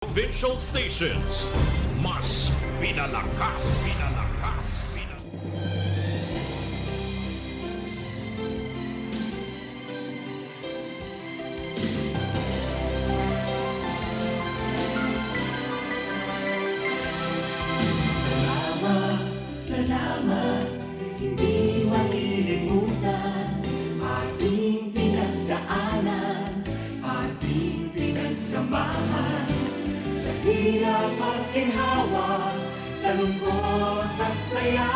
provincial stations. Mas pinalakas. Salamat, hindi makilimutan ating pinagdaanan, ating pinagsamahan sa hirap at ginhawa, sa lungkot at saya.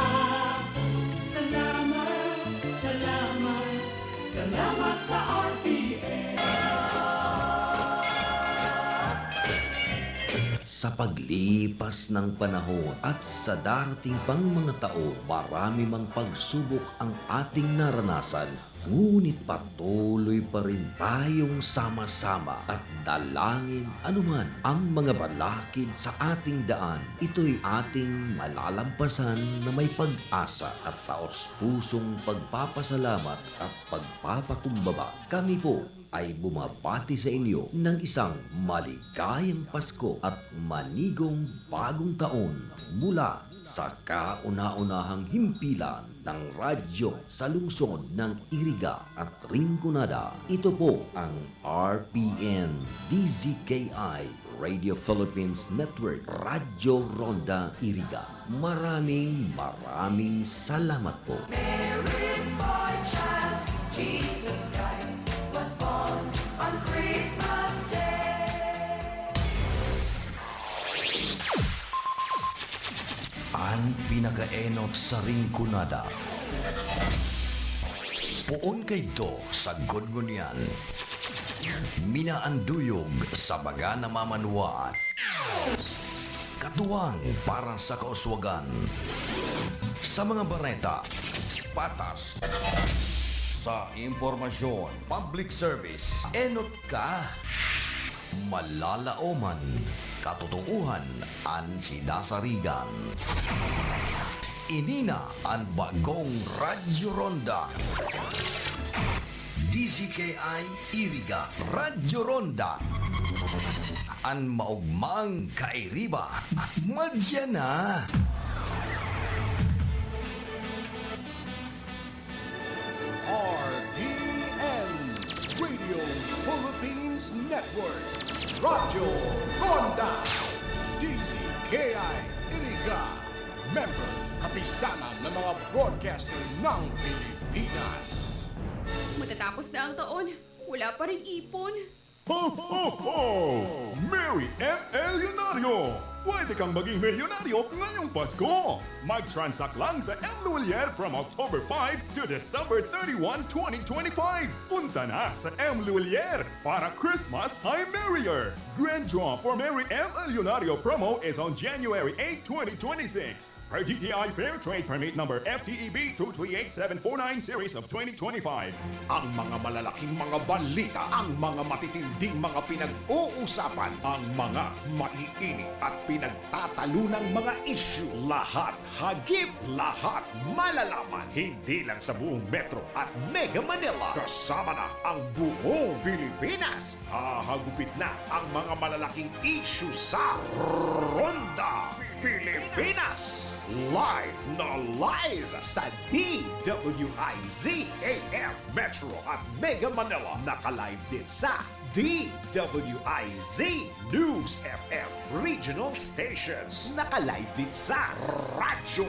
Salamat, salamat, salamat sa RPN. Sa paglipas ng panahon at sa darating pang mga taon, marami mang pagsubok ang ating naranasan. Ngunit patuloy pa rin tayong sama-sama at dalangin anuman ang mga balakid sa ating daan. Ito'y ating malalampasan na may pag-asa at taos-pusong pagpapasalamat at pagpapakumbaba. Kami po ay bumabati sa inyo ng isang maligayang Pasko at manigong bagong taon mula sa kauna-unahang himpilan ng radyo sa lungsod ng Iriga at Rinconada. Ito po ang RPN DZKI Radio Philippines Network, Radyo Ronda Iriga. Maraming salamat po. Mary's boy child, Jesus Christ, was born on Christmas Day. Ang pinakaenot sa Rinconada. Puon kay do sa Gudmunian. Minaanduyog sa baga na mamanuan. Katuwang para sa kauswagan. Sa mga bareta, patas. Sa impormasyon, public service, enot ka. Malalaoman, katotohanan ang sinasarigan. Inina ang bagong Radyo Ronda. DZKI Iriga Radyo Ronda. Ang maugmang kairiba. Madya na. RPN Radio Philippines Network, Radyo Ronda, DZKI Iriga, member kapisanan ng mga broadcaster ng Pilipinas. Matatapos na ang taon, wala pa rin ipon. Ho, ho, ho! Mary and El Leonario! Pwede kang maging milyonaryo ngayong Pasko! Mag-transact lang sa M. Lulier from October 5 to December 31, 2025! Punta na sa M. Lulier para Christmas High Merrier! Grand draw for Mary M. El Leonario promo is on January 8, 2026. Per DTI Fair Trade Permit number FTEB 238749 series of 2025. Ang mga malalaking mga balita, ang mga matitinding mga pinag-uusapan, ang mga maiinit at pinagtatalunang mga issue. Lahat hagip, lahat malalaman. Hindi lang sa buong Metro at Mega Manila. Kasama na ang buong Pilipinas. Hahagupit na ang mga malalaking issue sa Ronda Pilipinas. Live na live sa DWIZ AM Metro at Mega Manila. Naka-live din sa DWIZ News FM Regional Stations. Naka-live din sa Radyo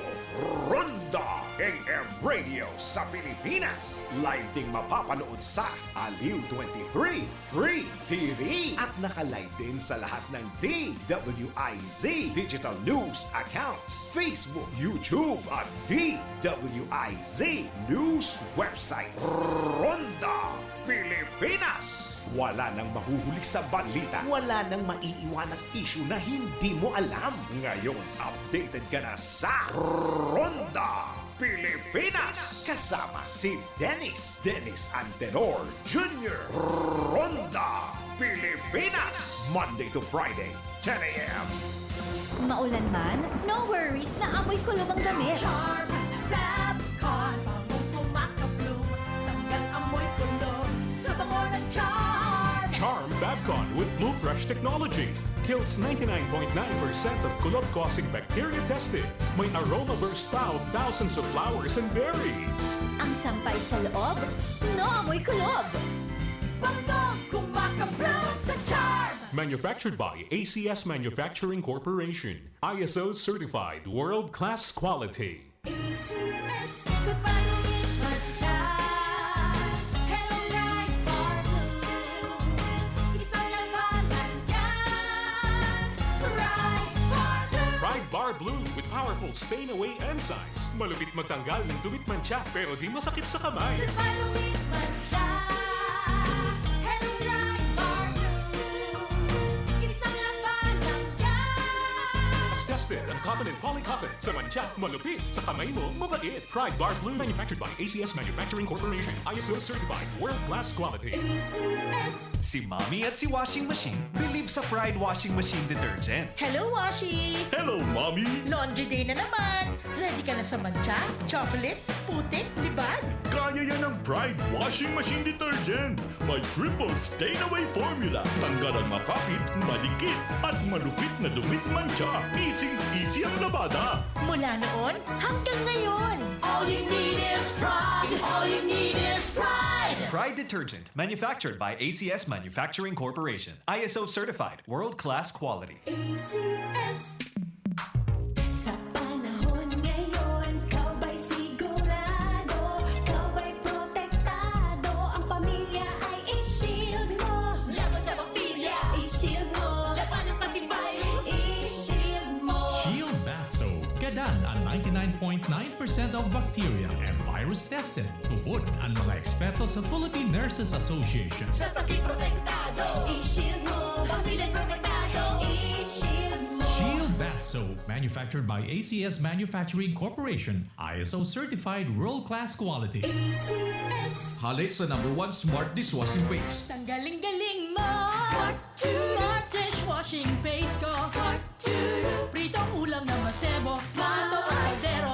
Ronda AM Radio sa Pilipinas. Live ding mapapanood sa Aliw 23 Free TV. At naka-live din sa lahat ng DWIZ Digital News accounts, Facebook, YouTube at DWIZ News website. Ronda Pilipinas. Wala nang mahuhuli sa balita. Wala nang maiiwanang issue na hindi mo alam. Ngayon, updated ka na sa Ronda Pilipinas. Kasama si Dennis Antenor Jr. Ronda Pilipinas. Monday to Friday, 10 a.m. Maulan man, no worries na amoy kulong ang damit. Charm, Fabcon, pamumumakabloom, tanggal amoy kulog sa bango ng charm. Charm Babcon with blue fresh technology. Kills 99.9% of kulob-causing bacteria tested. May aroma burst pa of thousands of flowers and berries. Ang sampay sa loob, no amoy kulob. Bangkok, kumakablaw sa charm. Manufactured by ACS Manufacturing Corporation. ISO certified world-class quality. ACS, ikot pa lumipad siya. Hello, bright bar blue. Isang labanan yan. Bright bar blue. Pride Bar Blue with powerful stain-away enzymes. Malupit magtanggal ng dumit mancha pero di masakit sa kamay. Ikot pa lumipad siya. Hello, bright bar blue. Isang labanan yan. As tested ang cotton and polycotton. Sa mancha, malupit. Sa kamay mo, mabait. Pride Bar Blue manufactured by ACS Manufacturing Corporation. ISO certified world-class quality. ACS. Si Mommy at si Washing Machine believe sa Pride Washing Machine Detergent. Hello, Washi! Hello, Mommy! Laundry day na naman! Ready ka na sa mancha, chocolate, putik, libag? Kaya yan ang Pride Washing Machine Detergent. May triple stain-away formula. Tanggal ang makapit, malikit, at malupit na dumit mancha. Easy ang labada. Mula noon hanggang ngayon! All you need is pride. All you need is pride. Pride Detergent, manufactured by ACS Manufacturing Corporation. ISO certified, world-class quality. ACS. Sa panahon ngayon, kau ba'y sigurado? Kau ba'y protektado? Ang pamilya ay i-shield mo. Laban sa bakterya, i-shield mo. Laban ng pati virus, i-shield mo. Shield Bath Soap. Gadan ang 99.9% of bacteria and virus tested. Tupod ang mga eksperto sa Philippine Nurses Association. Sa sakit protektado, i-shield mo. Pamilya protektado, i-shield mo. Shield Bath Soap, manufactured by ACS Manufacturing Corporation. ISO certified world-class quality. ACS. Hali sa #1 Smart Dishwashing Paste. Tanggaling-galing mo! Smart to Smart dishwashing paste ko! Smart to Pritong ulam na masebo, plato o kaldero.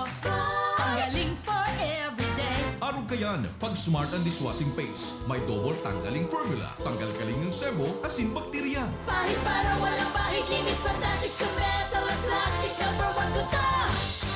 Tanggaling for everyday. Arog kayan, pag Smart ang Dishwashing Paste, may double tanggaling formula. Tanggal kaling ng sebo, asin bakterya. Pahit para walang pahit, linis fantastic sa metal at plastic. #1 ko to.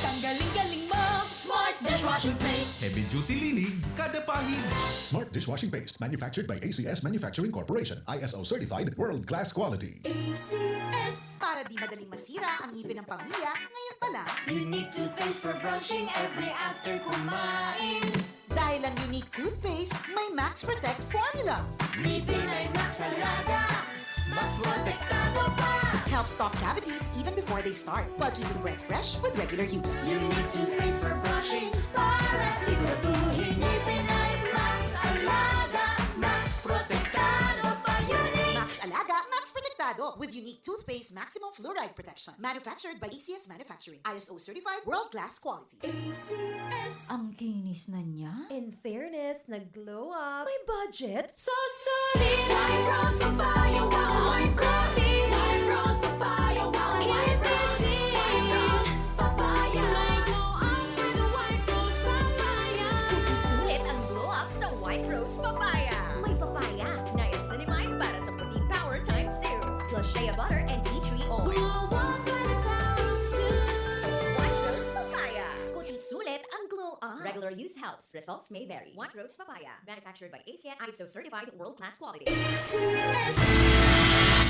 Tanggaling-galing mo! Smart dishwashing paste. Heavy duty linig, kada pahid. Smart Dishwashing Paste, manufactured by ACS Manufacturing Corporation. ISO certified, world-class quality. ACS. Para di madaling masira ang ngipin ng pamilya, ngayon pa lang. Unique toothpaste for brushing every after kumain. Dahil ang unique toothpaste, may Max Protect formula. Ngipin ay Max Alaga. Max protektado pa. Helps stop cavities even before they start, while keeping breath fresh with regular use. Unique toothpaste for brushing para siguraduhin ngipin ay Max Alaga. Max protektado pa. Unique. Max Alaga, Max Protectado with unique toothpaste maximum fluoride protection. Manufactured by ACS Manufacturing. ISO certified world-class quality. ACS. Ang kinis na niya. In fairness, nag-glow up. May budget. So solid. White rose papaya, wow, white roses. White rose papaya, wow, white roses. White rose papaya. May glow up with a white rose papaya. Sulit ang glow up sa White Rose Papaya. May papaya, niacinamide para sa puting power times 2. Plus shea butter and tea tree oil. Glow up with the power of 2. White Rose Papaya. Kuting sulit ang glow up. Regular use helps. Results may vary. White Rose Papaya. Manufactured by ACS ISO certified world-class quality. ACS.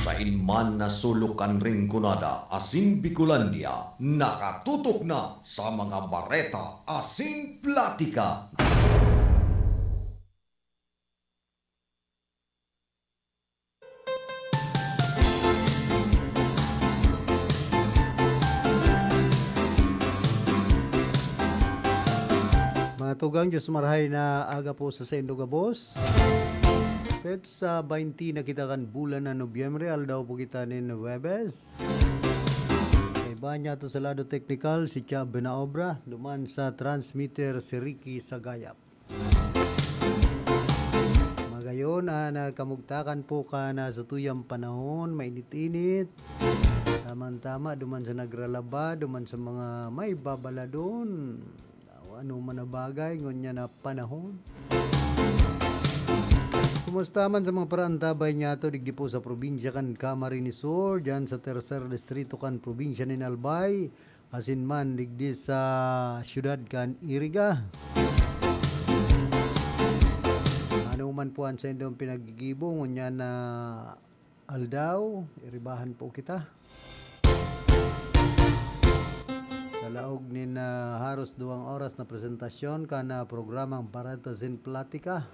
Sa inman na sulukan ring kunada, asin Bicolandia, nakatutok na sa mga bareta, asin platika. Matugang Diyos marahay na aga po sa Sendo Gabos. Pet sa 20 na kita kan bulan na Nobyembre, aldaw po kita ni Webes. Kaiba niya to sa lado technical, si Tia Benaobra, duman sa transmitter si Ricky Sagayap. Magayon, nagkamugtakan po ka na sa tuyang panahon, mainit-init. Tama-tama, duman sa nagralaba, duman sa mga may babala doon. Ano man na bagay, ngunya na panahon. Kumusta man sa mga parantabay niya to digdi po sa probinsya kan Camarines Sur, dyan sa tercer distrito kan probinsya ni Albay, asin man digdi sa syudad kan Iriga. Ano man po ang sa indong pinagigibong, unya na aldaw, iribahan po kita. Sa laog ni na haros 2 oras na presentasyon kana programang Parentas in Platica.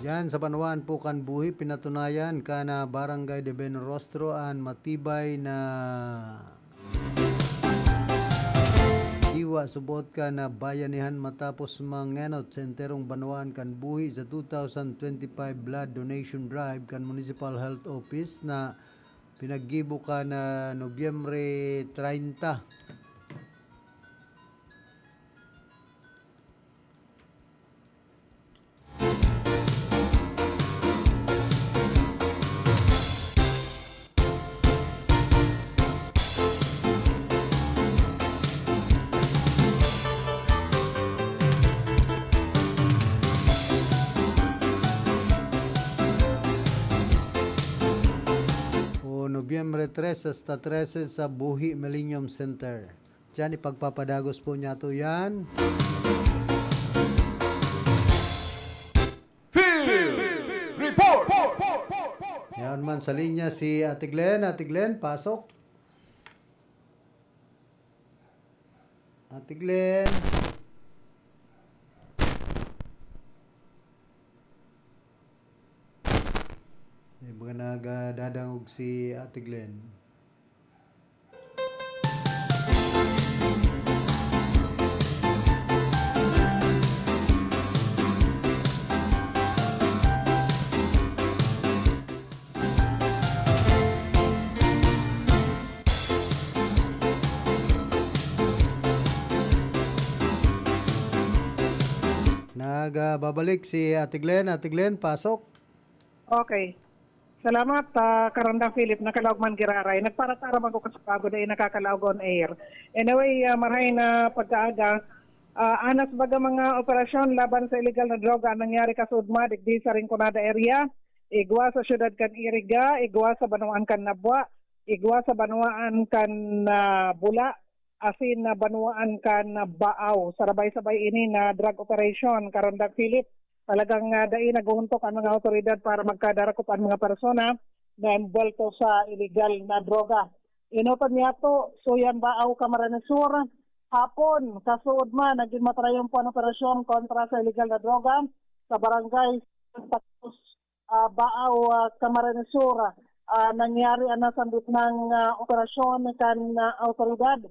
Yan sa Banuan po kan buhi pinatunayan kana Barangay de Benrostro an matibay na diwa subot ka na bayanihan matapos mangenot sa enterong Banuan kan buhi sa 2025 blood donation drive kan Municipal Health Office na pinaggibo ka na Nobyembre 30. Nobyembre 3 hasta 13 sa Buhi Millennium Center. Diyan ipagpapadagos po niya to yan. Report! Yan man sa linya si Ate Glenn. Ate Glenn, pasok. Ate Glenn. Mga nagadadangog si Ate Glenn. Nagbabalik si Ate Glenn. Ate Glenn, pasok. Okay. Salamat, Karandang Philip, nakalaog man giraray. Nagparatara man ko kasapagod ay nakakalaog on air. Anyway, marahay na pagkaaga, anas baga mga operasyon laban sa illegal na droga ang nangyari kasudma, digdi sa Rinconada area, igwa sa syudad kan Iriga, igwa sa Banuan kan Nabwa, igwa sa Banuan kan Bula, asin na Banuan kan Baaw. Sarabay-sabay ini na drug operation, Karandang Philip. Talagang dai naguhuntok ang mga otoridad para magkadarakop ang mga persona na involved sa illegal na droga. Inoton niya to, Suyan Baaw, Camarines Sur, hapon, kasuod man, naging matrayong po ang operasyon kontra sa illegal na droga sa barangay Santa Cruz, Baaw, Camarines Sur. Nangyari ang nasambit ng operasyon kan otoridad.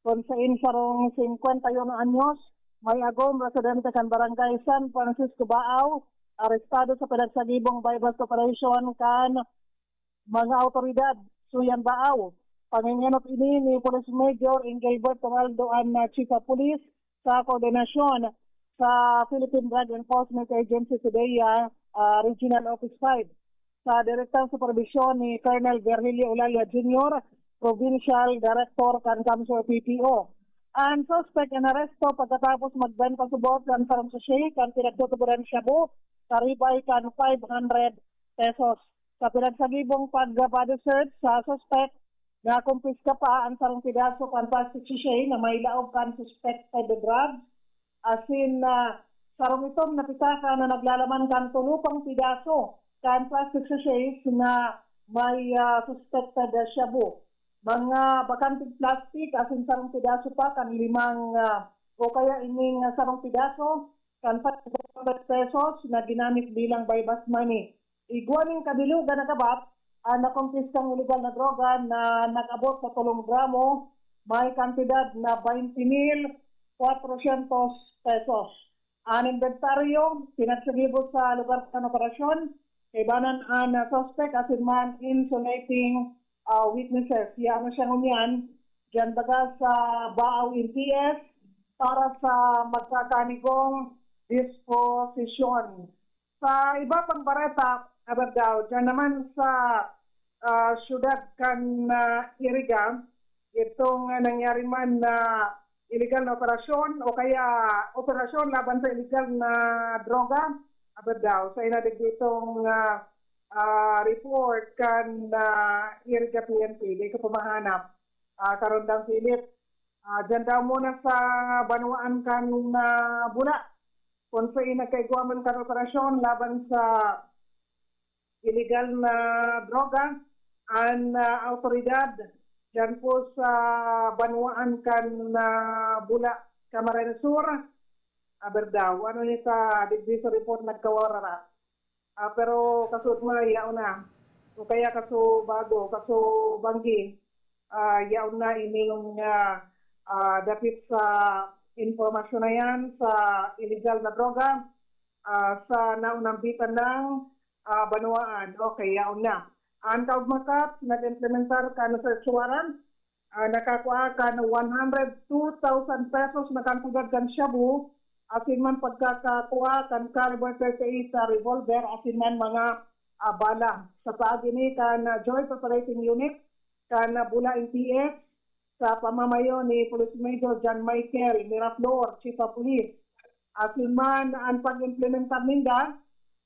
Kung sa insarong 51 anyos, may agong residente kan Barangay San Francisco Baaw, arestado sa pinagsagibong bypass operation kan mga autoridad Suyan Baaw. Pangingenot ini ni Police Major Engelbert Ronaldo ang Chief of Police sa koordinasyon sa Philippine Drug Enforcement Agency today, Regional Office 5. Sa direktang supervisyon ni Colonel Virgilio Ulalia Jr., Provincial Director kan Kamsur PPO. Ang suspect na aresto pagkatapos magbenta subot ng sarang sachet kan pinagtutuburan siya po, karibay kan 500 pesos. Sa pinagsagibong pag-body search sa suspect, nakumpiska pa ang sarang pidaso kan plastic sachet na may laog kan suspected drugs. Asin sarong itong napitaka na naglalaman kan tulupang pidaso kan plastic sachet na may suspected shabu. Mga bakanting plastic, asin sarong pidaso pa, kan 5 o kaya ining sarong pidaso, kan 500 pesos na ginamit bilang bypass money. Iguaning kabilugan na kabat, nakumpiskang illegal na droga na nakabot sa 3 gramo, may kantidad na 20,400 pesos. Ang inventaryo, pinagsagibot sa lugar ng operasyon, kaibanan ang suspect asin man insulating witnesses. Yan na siya ngunyan, dyan baga sa Baaw NPS para sa magkakanigong disposisyon. Sa iba pang bareta, daw, dyan naman sa syudad kan Iriga, itong nangyari man na illegal na operasyon o kaya operasyon laban sa illegal na droga, daw, sa inadig itong report kan Iriga PNP, di ko pumahanap. Karundang Philip, dyan daw muna sa Banuan kan Buna, kung sa inagkaiguaman kan operasyon laban sa illegal na droga ang autoridad dyan po sa Banuan kan Bula, Camarines Sur, daw. Ano niya sa digdi sa report nagkawarara. Pero kaso yaw na. O kaya kaso bago, kaso banggi, yaw na ining dapit sa informasyon na yan sa illegal na droga sa naunambitan ng Banuaan. Okay, yaw na. Ang kaugmakat, nag-implementar ka na search warrant, nakakuha ka na 102,000 pesos na kantidad kan shabu, asin man pagkakakuha kan caliber 38 sa revolver, asin man mga bala. Sa paagini ka na Joint Operating Unit, ka na Bula NPS, sa pamamayo ni Police Major John Michael Miraflor, Chief of Police, asin man ang pag-implementar ninda,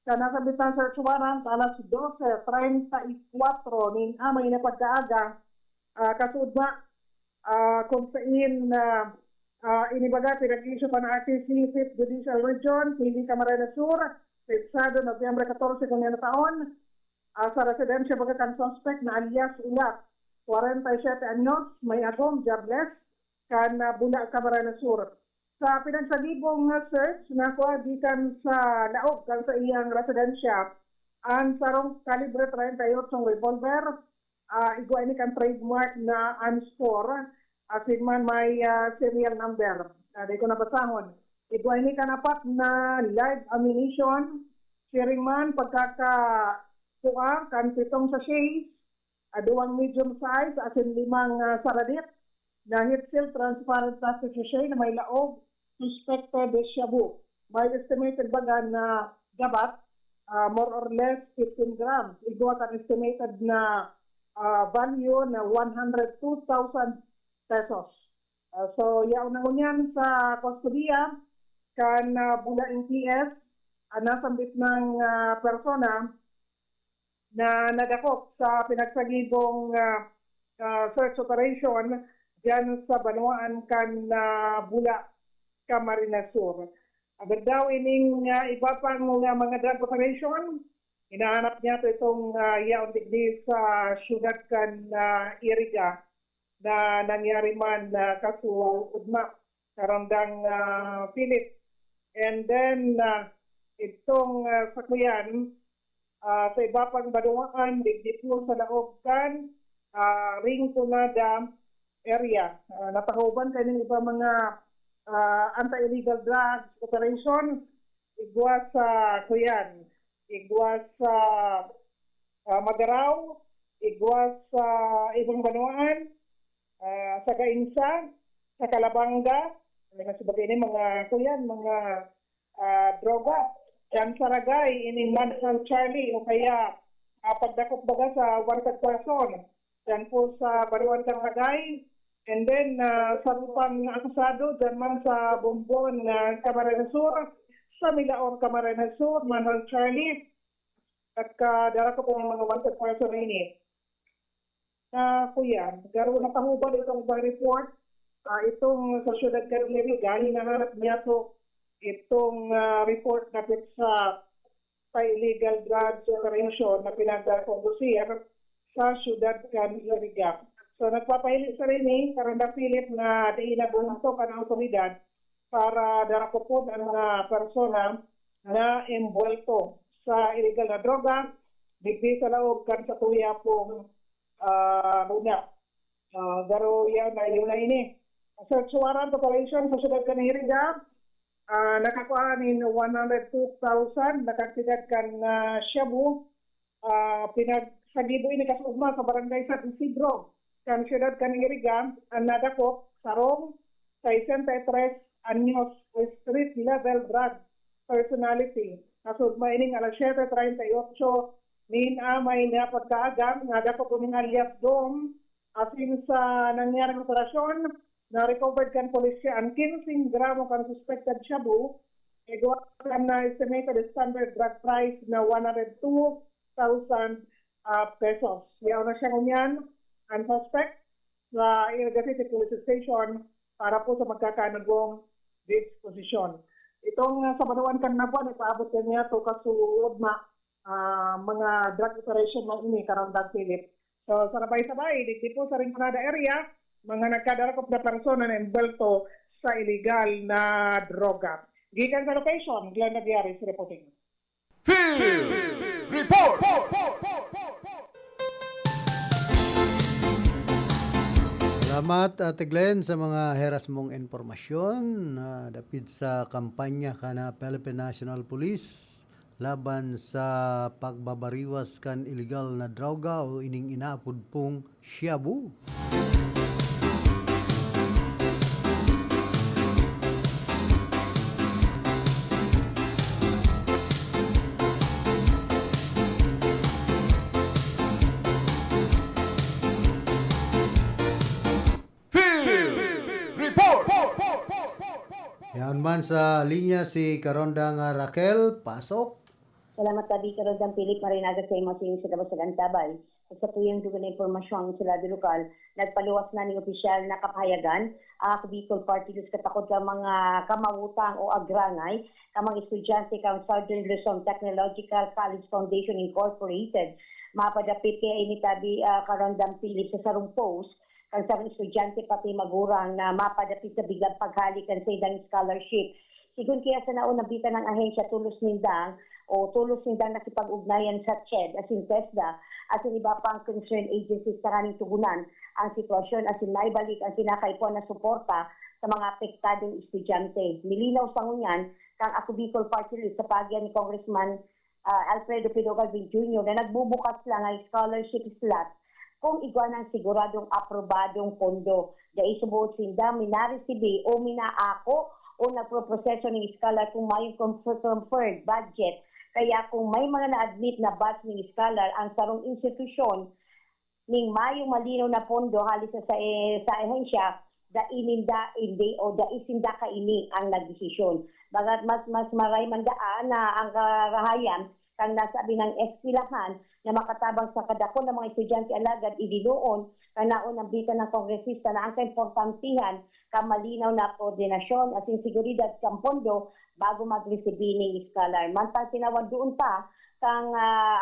sa nasabitan search warrant alas 12:34 ning amay na pagkaaga kasud ba kung sa inibaga pinag-issue pa ng RTC 5th Judicial Region, Pili Camarines Sur, Peksado, Nobyembre 14 kung yan na taon, sa residensya baga kan suspect na alias Ulat, 47 anyos, may agong, jobless, kan Bula, Camarines Sur. Sa pinagsagibong search na gikan sa laog kan sa iyang residensya, ang sarong kalibre 38 revolver, igwa ini kan trademark na unscore, asin man may serial number. Di ko nabasahon. Igwa ini kan apat na live ammunition, sharing man pagkakakuha kan 7 sachets, 2 medium size, asin 5 saradit, na heat seal transparent plastic sachet na may laog, suspected shabu. May estimated baga na gabat, more or less 15 grams. Igwa kan estimated na value na 102,000 pesos. So, yaw na ngunyan sa kustudiya kan Bula NPS, nasambit ng persona na nadakop sa pinagsagibong search operation dyan sa Banuan kan Bula, Camarines Sur. Agad daw ining iba pang mga drug operation, hinahanap niya itong yaon digdi sa syudad kan Iriga na nangyari man kaso ugma karandang Philip. And then itong sakuyan sa iba pang Banuan digdi po sa laog kan Ring Tunada area. Natahuban kaning iba mga anti-illegal drugs operation, igwa sa Kuyan, igwa sa Magaraw, igwa sa ibang Banuan, sa Gainsa, sa Calabanga, sebagai ini mga Kuyan, mga droga, dan sa Ragay, ini Mansang Charlie, o kaya pagdakop baga sa Wartag Quezon, dan po sa Baruan ng Ragay. And then, sa rupang akusado, dyan man sa Bumbon, Camarines Sur, sa Milaor, Camarines Sur, Manhol Charlie, at dara ko pong mga wanted person ini. Kuya, garo na pahubad itong report, itong sa Ciudad Carolina, hinahanap niya to itong report na sa illegal drugs operation na pinag-conducir sa Ciudad Carolina. So nagpapahilit sa rin Karanda Philip na diin na bumungto ka ng otoridad para darakupod ang mga persona na involto sa illegal na droga, digdi sa laog kan sa tuya pong luna. Garo yan na yun na ini. Search warrant operation sa Ciudad Caniriga, nakakuha ni 102,000, nakaktigad kan shabu, sa Gibo ini kasugma sa barangay San Isidro, kan siyudad Kanirigan, ang nadakop sarong 63 anyos street level drug personality. Kasugma ining alas 7:38 nin amay na pagkaagang nadakop uning alias Dom asin sa nangyaring operasyon na recovered kan polisya ang 15 gramo kan suspected shabu igwa kan na estimated standard drug price na 102,000 pesos. Yaw na siya ngunyan ang suspect sa Iriga City Police Station para po sa magkakanagong disposition. Itong sa Banawan kan na po, ipaabot niya ito kasuod na mga drug operation ng ini Karandang Philip. So sa sabay-sabay, dito po sa Rinconada area, mga nagkadarakop na persona na envelto sa illegal na droga. Gikan sa location, Glenn Nagyaris reporting. Report! Salamat Ate Glenn sa mga heras mong informasyon dapit sa kampanya kana Philippine National Police laban sa pagbabariwas kan illegal na droga o ining inaapod pong shabu. Yan man sa linya si Karonda nga Raquel, pasok. Salamat tabi Karondang Philip Marinaga sa imo sa labas sa Antabay. Sa tuyang dugo na impormasyon sila di lokal, nagpaluwas na ng opisyal na kapahayagan ako Bicol Party List katakod ka mga kamawutang o agrangay, kamang estudyante kang Southern Luzon Technological College Foundation Incorporated. Mapadapit kaya ini tabi Karondang Philip sa sarong post kang sa estudyante pati magurang na mapadapit sa biglang paghalikan sa idang scholarship. Sigun kaya sa naunang bitan ng ahensya tulos nindang nakipag-ugnayan sa CHED as in TESDA as in iba pang concerned agencies sa kaning tugunan ang sitwasyon as in naibalik ang kinakaipon na suporta sa mga apektadong estudyante. Milinaw sa ngunyan kang ako Bicol Party List sa pagyan ni Congressman Alfredo Pino Galvin Jr. na nagbubukas lang ang scholarship slot kung igwa ng siguradong aprobadong pondo. Dahil subuot sinda, minaresibi o minaako o nagproproseso ng scholar kung may confirmed budget. Kaya kung may mga na-admit na batch ng scholar ang sarong institusyon ning mayong malinaw na pondo halis sa ehensya, da ininda hindi o da isinda ka ini ang nagdesisyon. Bagat mas maray man daan na ang karahayan kang nasabi ng eskwelahan na makatabang sa kadako ng mga estudyante alagad idinuon kang naon ang bita ng kongresista na ang kaimportantihan kang malinaw na koordinasyon at siguridad kang pondo bago mag-resibi ng scholar. Mantang tinawag doon pa kang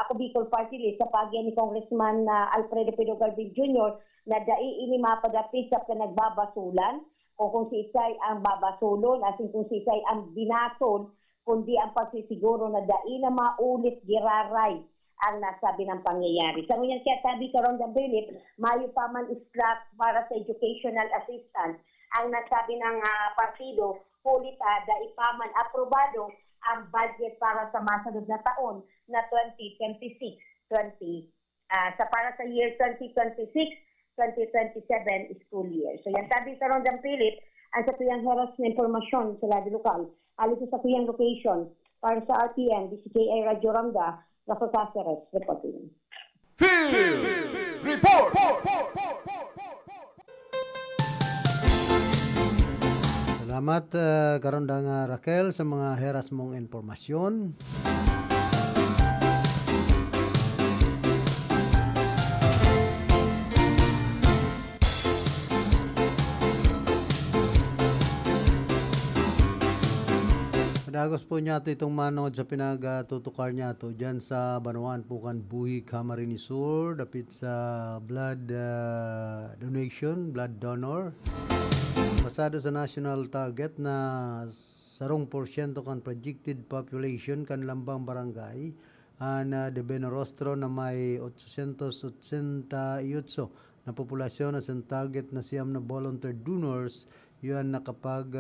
ako Bicol Party List sa pagyan ni Congressman Alfredo Pino Galvin Jr. na dai ini mapadapit sa nagbabasulan o kung si Isay ang babasulon at kung si Isay ang binasol kundi ang pagsisiguro na dai na maulit giraray ang nasabi ng pangyayari. Sa ngunyan kaya tabi Karondang Philip, mayo pa man slot para sa educational assistance. Ang nasabi ng partido, kulita dai pa man aprobado ang budget para sa masunod na taon na 2026, sa para sa year 2026-2027 school year. So yan tabi Karondang Philip, ang sa tuyang heras na informasyon sa radio lokal, alis sa tuyang location para sa RTN, DCKA Radio Ramda, Rafa Cáceres, reporting. Report! Salamat Karonda nga Raquel sa mga heras mong informasyon. Dagos po niya ito itong manod sa pinagtutukar niya ito dyan sa Banuan Pukan Buhi Camarines Sur dapit sa blood donation, blood donor. Pasado sa national target na sarong porsyento kan projected population kan lambang barangay na de Benorostro na may 888 na populasyon na sa target na siyam na volunteer donors yun nakapag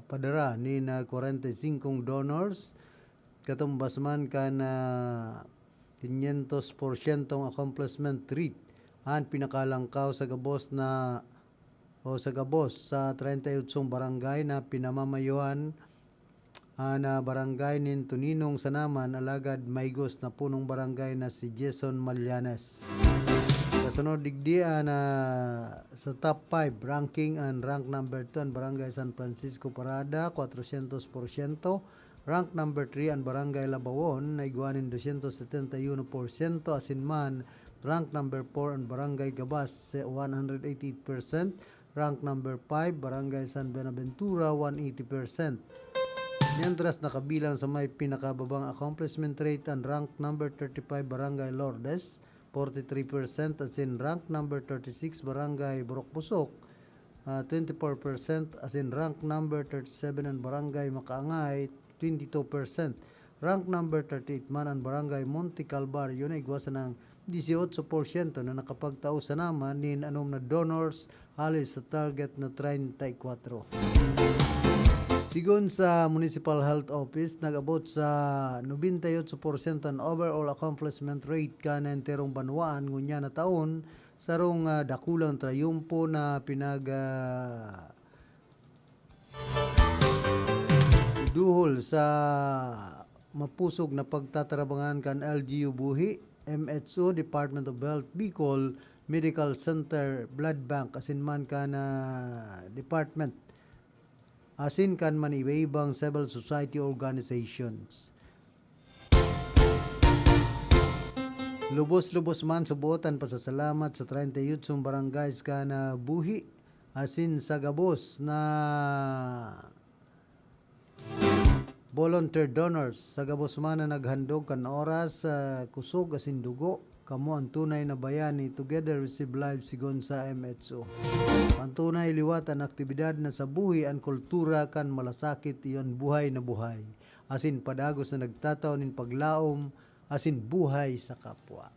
padara ni na 45 donors katumbas man ka na 500% accomplishment rate ang pinakalangkaw sa gabos sa 38 barangay na pinamamayuhan na barangay nin Tuninong Sanaman alagad maigos na punong barangay na si Jason Malyanes. Kasunod digdi na sa top 5 ranking and rank number 2 ang barangay San Francisco Parada 400%, rank number 3 ang barangay Labawon na iguanin 271%, asinman rank number 4 ang barangay Gabas 188%, rank number 5 barangay San Benaventura 180%. Mientras nakabilang sa may pinakababang accomplishment rate ang rank number 35 barangay Lourdes 43%, as in rank number 36 barangay Burok Pusok 24%, as in rank number 37 ang barangay Makaangay 22%, rank number 38 man ang barangay Monte Calvario na igwasan ng 18% na nakapagtao sa naman nin anom na donors halos sa target na 34. Sigon sa Municipal Health Office, nag-abot sa 98% ang overall accomplishment rate ka na enterong banwaan ngunya na taon sarong dakulang trayumpo na duhol sa mapusog na pagtatarabangan kan LGU Buhi, MHO, Department of Health Bicol, Medical Center, Blood Bank, asinman ka na department asin kan man iba-ibang civil society organizations. Lubos-lubos man subutan pasasalamat sa 38 barangays ka na buhi asin sa gabos na volunteer donors sa gabos man na naghandog kan oras sa kusog asin dugo kamo ang tunay na bayani together receive live sigon sa MHO. Ang tunay liwat ang aktibidad na sa buhi ang kultura kan malasakit iyon buhay na buhay. Asin padagos na nagtataw nin paglaom asin buhay sa kapwa.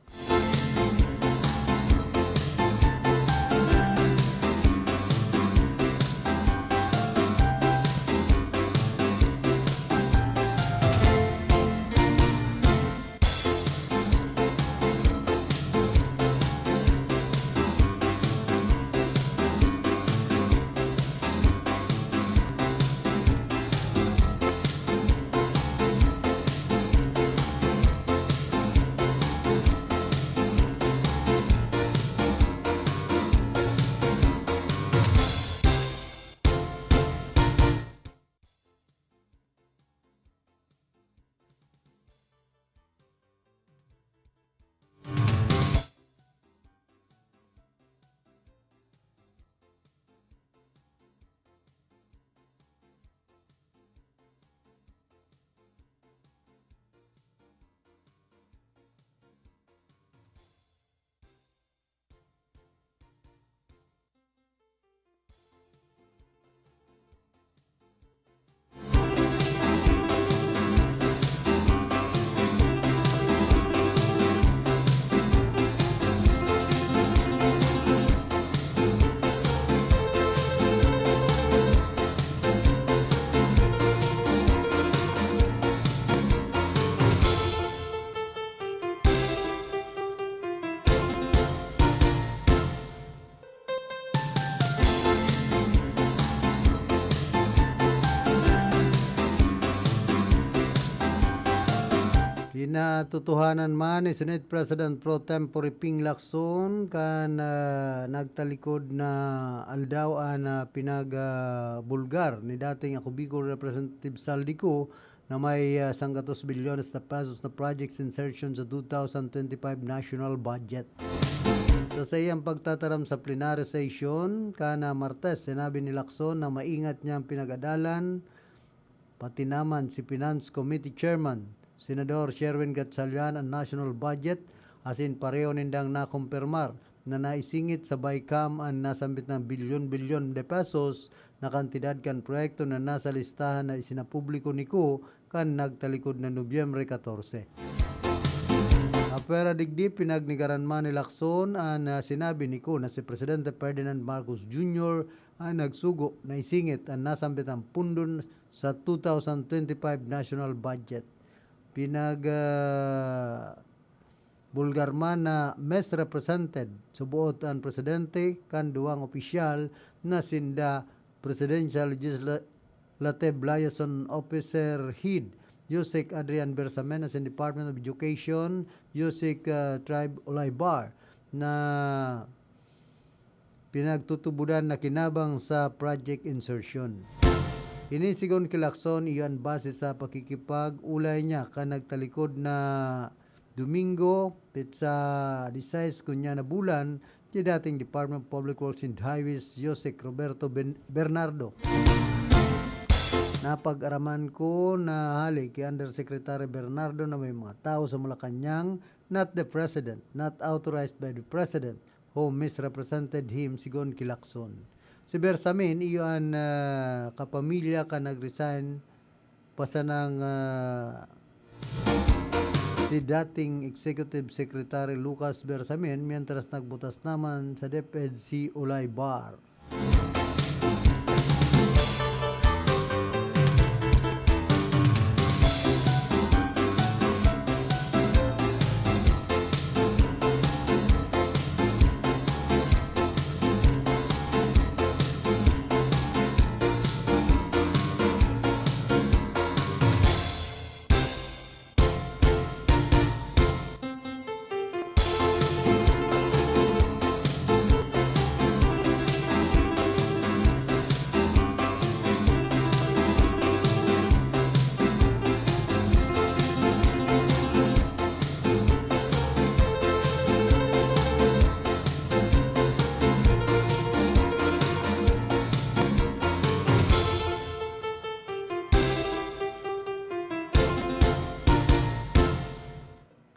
Kinatutuhanan man ni Senate President Pro Tempore Ping Lacson kan nagtalikod na aldawaan na pinag-bulgar ni dating ako Bicol Representative Saldico na may 100 bilyones na pesos na projects insertion sa 2025 national budget. Sa iyang pagtataram sa plenary session kana Martes, sinabi ni Lacson na maingat niyang pinag-adalan pati naman si Finance Committee Chairman Senador Sherwin Gatchalian ang national budget asin pareho nindang nakumpirmar na naisingit sa BICAM ang nasambit ng bilyon-bilyon de pesos na kantidad kan proyekto na nasa listahan na isinapubliko ni Ko kan nagtalikod na Nobyembre 14. Apera digdi pinagnigaran man ni Lacson ang sinabi ni Ko na si Presidente Ferdinand Marcos Jr. ang nagsugo na isingit ang nasambit ang pundon sa 2025 national budget. Bulgar man na misrepresented subuot ang presidente kan duwang opisyal na sinda Presidential Legislative Liaison Officer Head Yusek Adrian Bersamen as in Department of Education Yusek Tribe Olaybar na pinagtutubudan na kinabang sa project insertion. Inisigon kilakson iyan base sa pakikipag-ulay niya ka nagtalikod na Domingo sa 16 kunya na bulan di dating Department of Public Works and Highways Josec Roberto Bernardo. Napag-araman ko na halik kay Undersecretary Bernardo na may mga tao sa Malacanang, not the President, not authorized by the President, who misrepresented him sigon kilakson. Si Bersamin, iyon kapamilya ka nag-resign pasa ng si dating Executive Secretary Lucas Bersamin mientras nagbutas naman sa DepEd si Olaybar.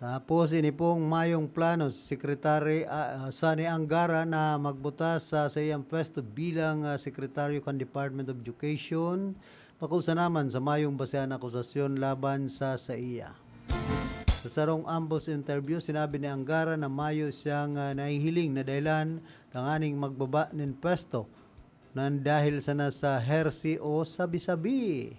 Tapos ini pong mayong plano Secretary Sani Angara na magbutas sa iyang pwesto bilang Secretary kan Department of Education. Pakusa naman sa mayong basehan akusasyon laban sa iya. Sa sarong ambos interview, sinabi ni Angara na mayo siyang nahihiling na dahilan tanganing magbaba ng pwesto nan dahil sana sa hersi o sabi-sabi.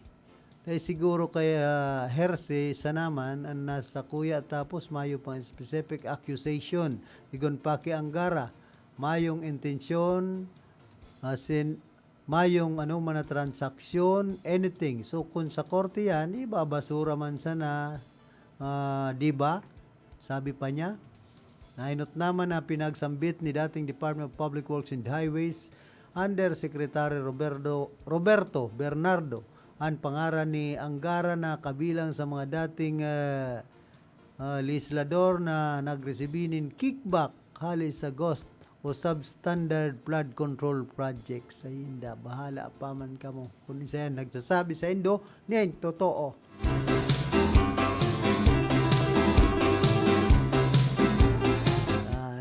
Dahil siguro kaya herse sa naman ang nasa kuya tapos mayo pang specific accusation. Igon pa kay Angara, mayong intensyon, mayong man na transaksyon, anything. So kung sa korte yan, ibabasura man sana, di ba? Sabi pa niya. Nainot naman na pinagsambit ni dating Department of Public Works and Highways Under Secretary Roberto Bernardo ang pangaran ni Angara na kabilang sa mga dating legislador na nagresibinin kickback halis sa GOST o Substandard Flood Control Project. Sa hinda, bahala pa man ka mo. Kung isa yan, nagsasabi sa indo, niyan, totoo.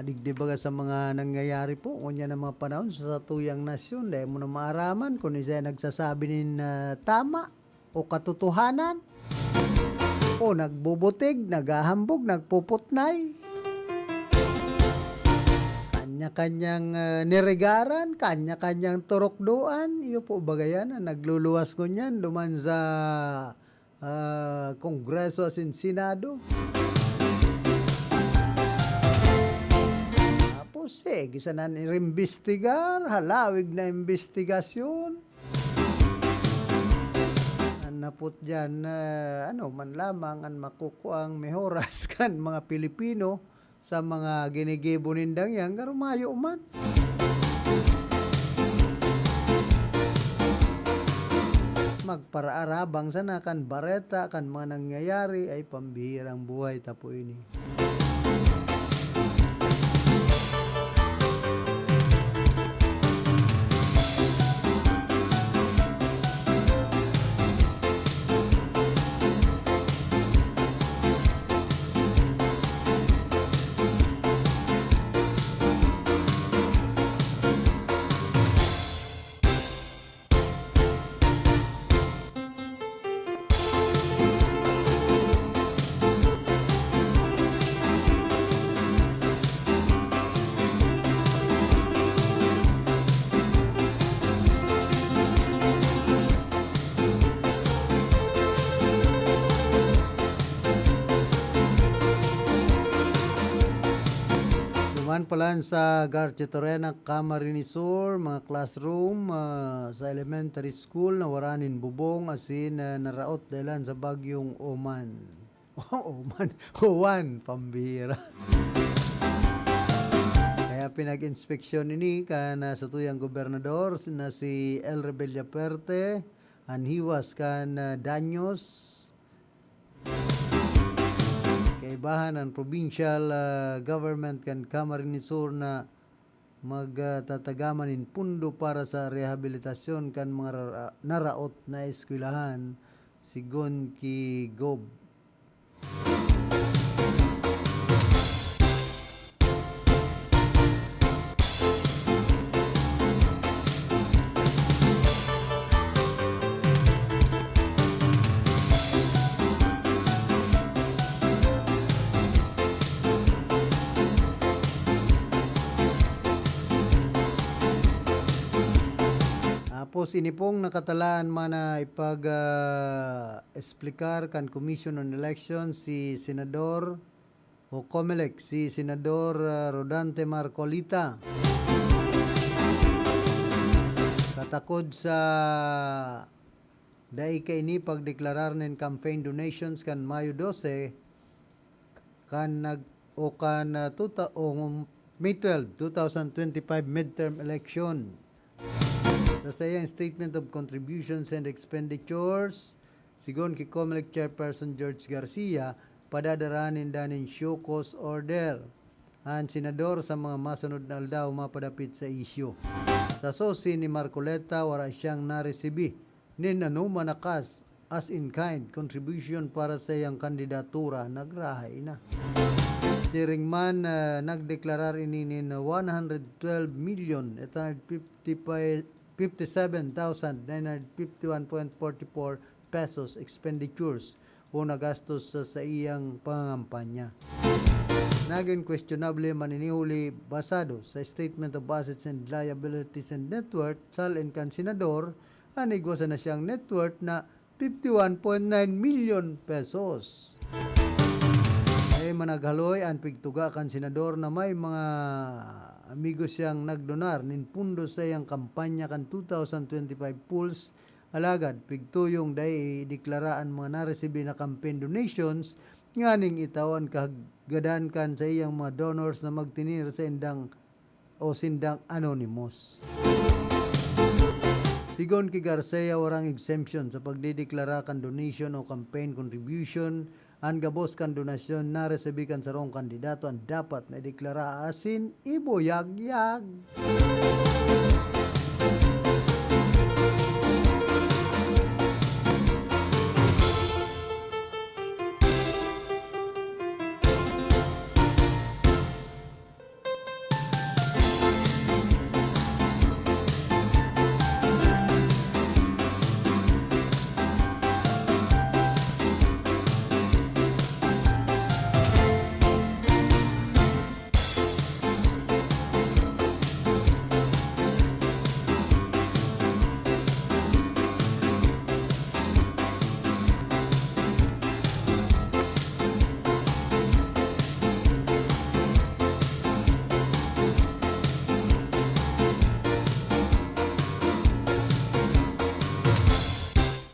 Digdibaga sa mga nangyayari po kunya ng mga panahon sa tuyang nasyon dahil mo na maaraman kung isa nagsasabi nin tama o katotohanan o nagbubutig, naghahambog, nagpuputnay, kanya-kanyang niregaran, kanya-kanyang turokduan. Iyo po bagayan na nagluluwas ko niyan duman sa Kongreso at Senado. Gisa na nirimbestigar, halawig na investigasyon. Napot dyan, man lamang ang makukuang mehoras kan mga Pilipino sa mga ginigibo nindang yan, karumayo man. Magparaarabang sana kan bareta, kan mga nangyayari ay pambihirang buhay tapo ini. palan sa Garcia Torena, Camarines Sur, mga classroom sa elementary school na waranin bubong asin naraot dahilan sa bagyong Oman. Owan, pambira. Kaya pinag-inspeksyon ini kan sa tuyang gobernador na si El Rebella Perte, anhiwas kan danyos kaibahan ang provincial government kan Camarines Sur na magtatagaman in pundo para sa rehabilitasyon kan mga naraot na eskwelahan sigon ki Gob. Tapos ini pong nakatalaan man na ipag-explicar kan Commission on Elections si Senador o COMELEC, si Senador Rodante Marcolita. Katakod sa daika ini pagdeklarar nin campaign donations kan Mayo 12 kan May 12, 2025 midterm election. Sa sayang statement of contributions and expenditures, sigon ki COMELEC Chairperson George Garcia, padadaranin danin show cause order. Ang senador sa mga masunod na aldaw mapadapit sa isyu. Sa sosi ni Marcoleta, wala siyang naresibi nin manakas as in kind contribution para sa iyang kandidatura, nagrahay na. Si Ringman nagdeklarar ini nin 112,057,951.44 pesos expenditures o nagastos sa iyang pangampanya. Naging questionable maninihuli basado sa Statement of Assets and Liabilities and Net Worth salin kan senador, anigwasa na siyang net worth na 51.9 million pesos. Ay managhaloy ang pigtuga kan senador na may mga amigos siyang nagdonar nin pundo sa iyang kampanya kan 2025 polls alagad pigtuyong day deklaraan mga naresibi na campaign donations nganing itawan kagadan kan sa iyang mga donors na magtinir sa sindang anonymous. Sigon ki Garcia, warang exemption sa pagdideklara kan donation o campaign contribution. Ang gabos kan donasyon na resebikan sa rong kandidato ang dapat na deklara asin iboyag-yag.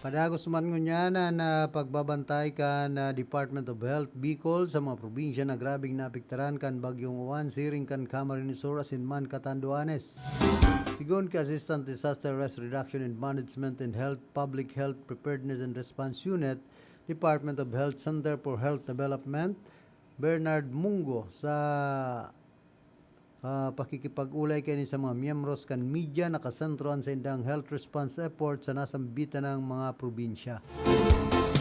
Padagos man ngunya na pagbabantay kan Department of Health Bicol sa mga probinsya na grabing naapektaran kan bagyong Uwan siring kan Camarines Sur asin man Catanduanes. Sigon ka Assistant Disaster Risk Reduction and Management and Health Public Health Preparedness and Response Unit, Department of Health Center for Health Development, Bernard Mungo sa pakikipag-ulay kini sa mga miyembros kan media nakasentroan sa indang health response effort sa nasambitan ng mga probinsya.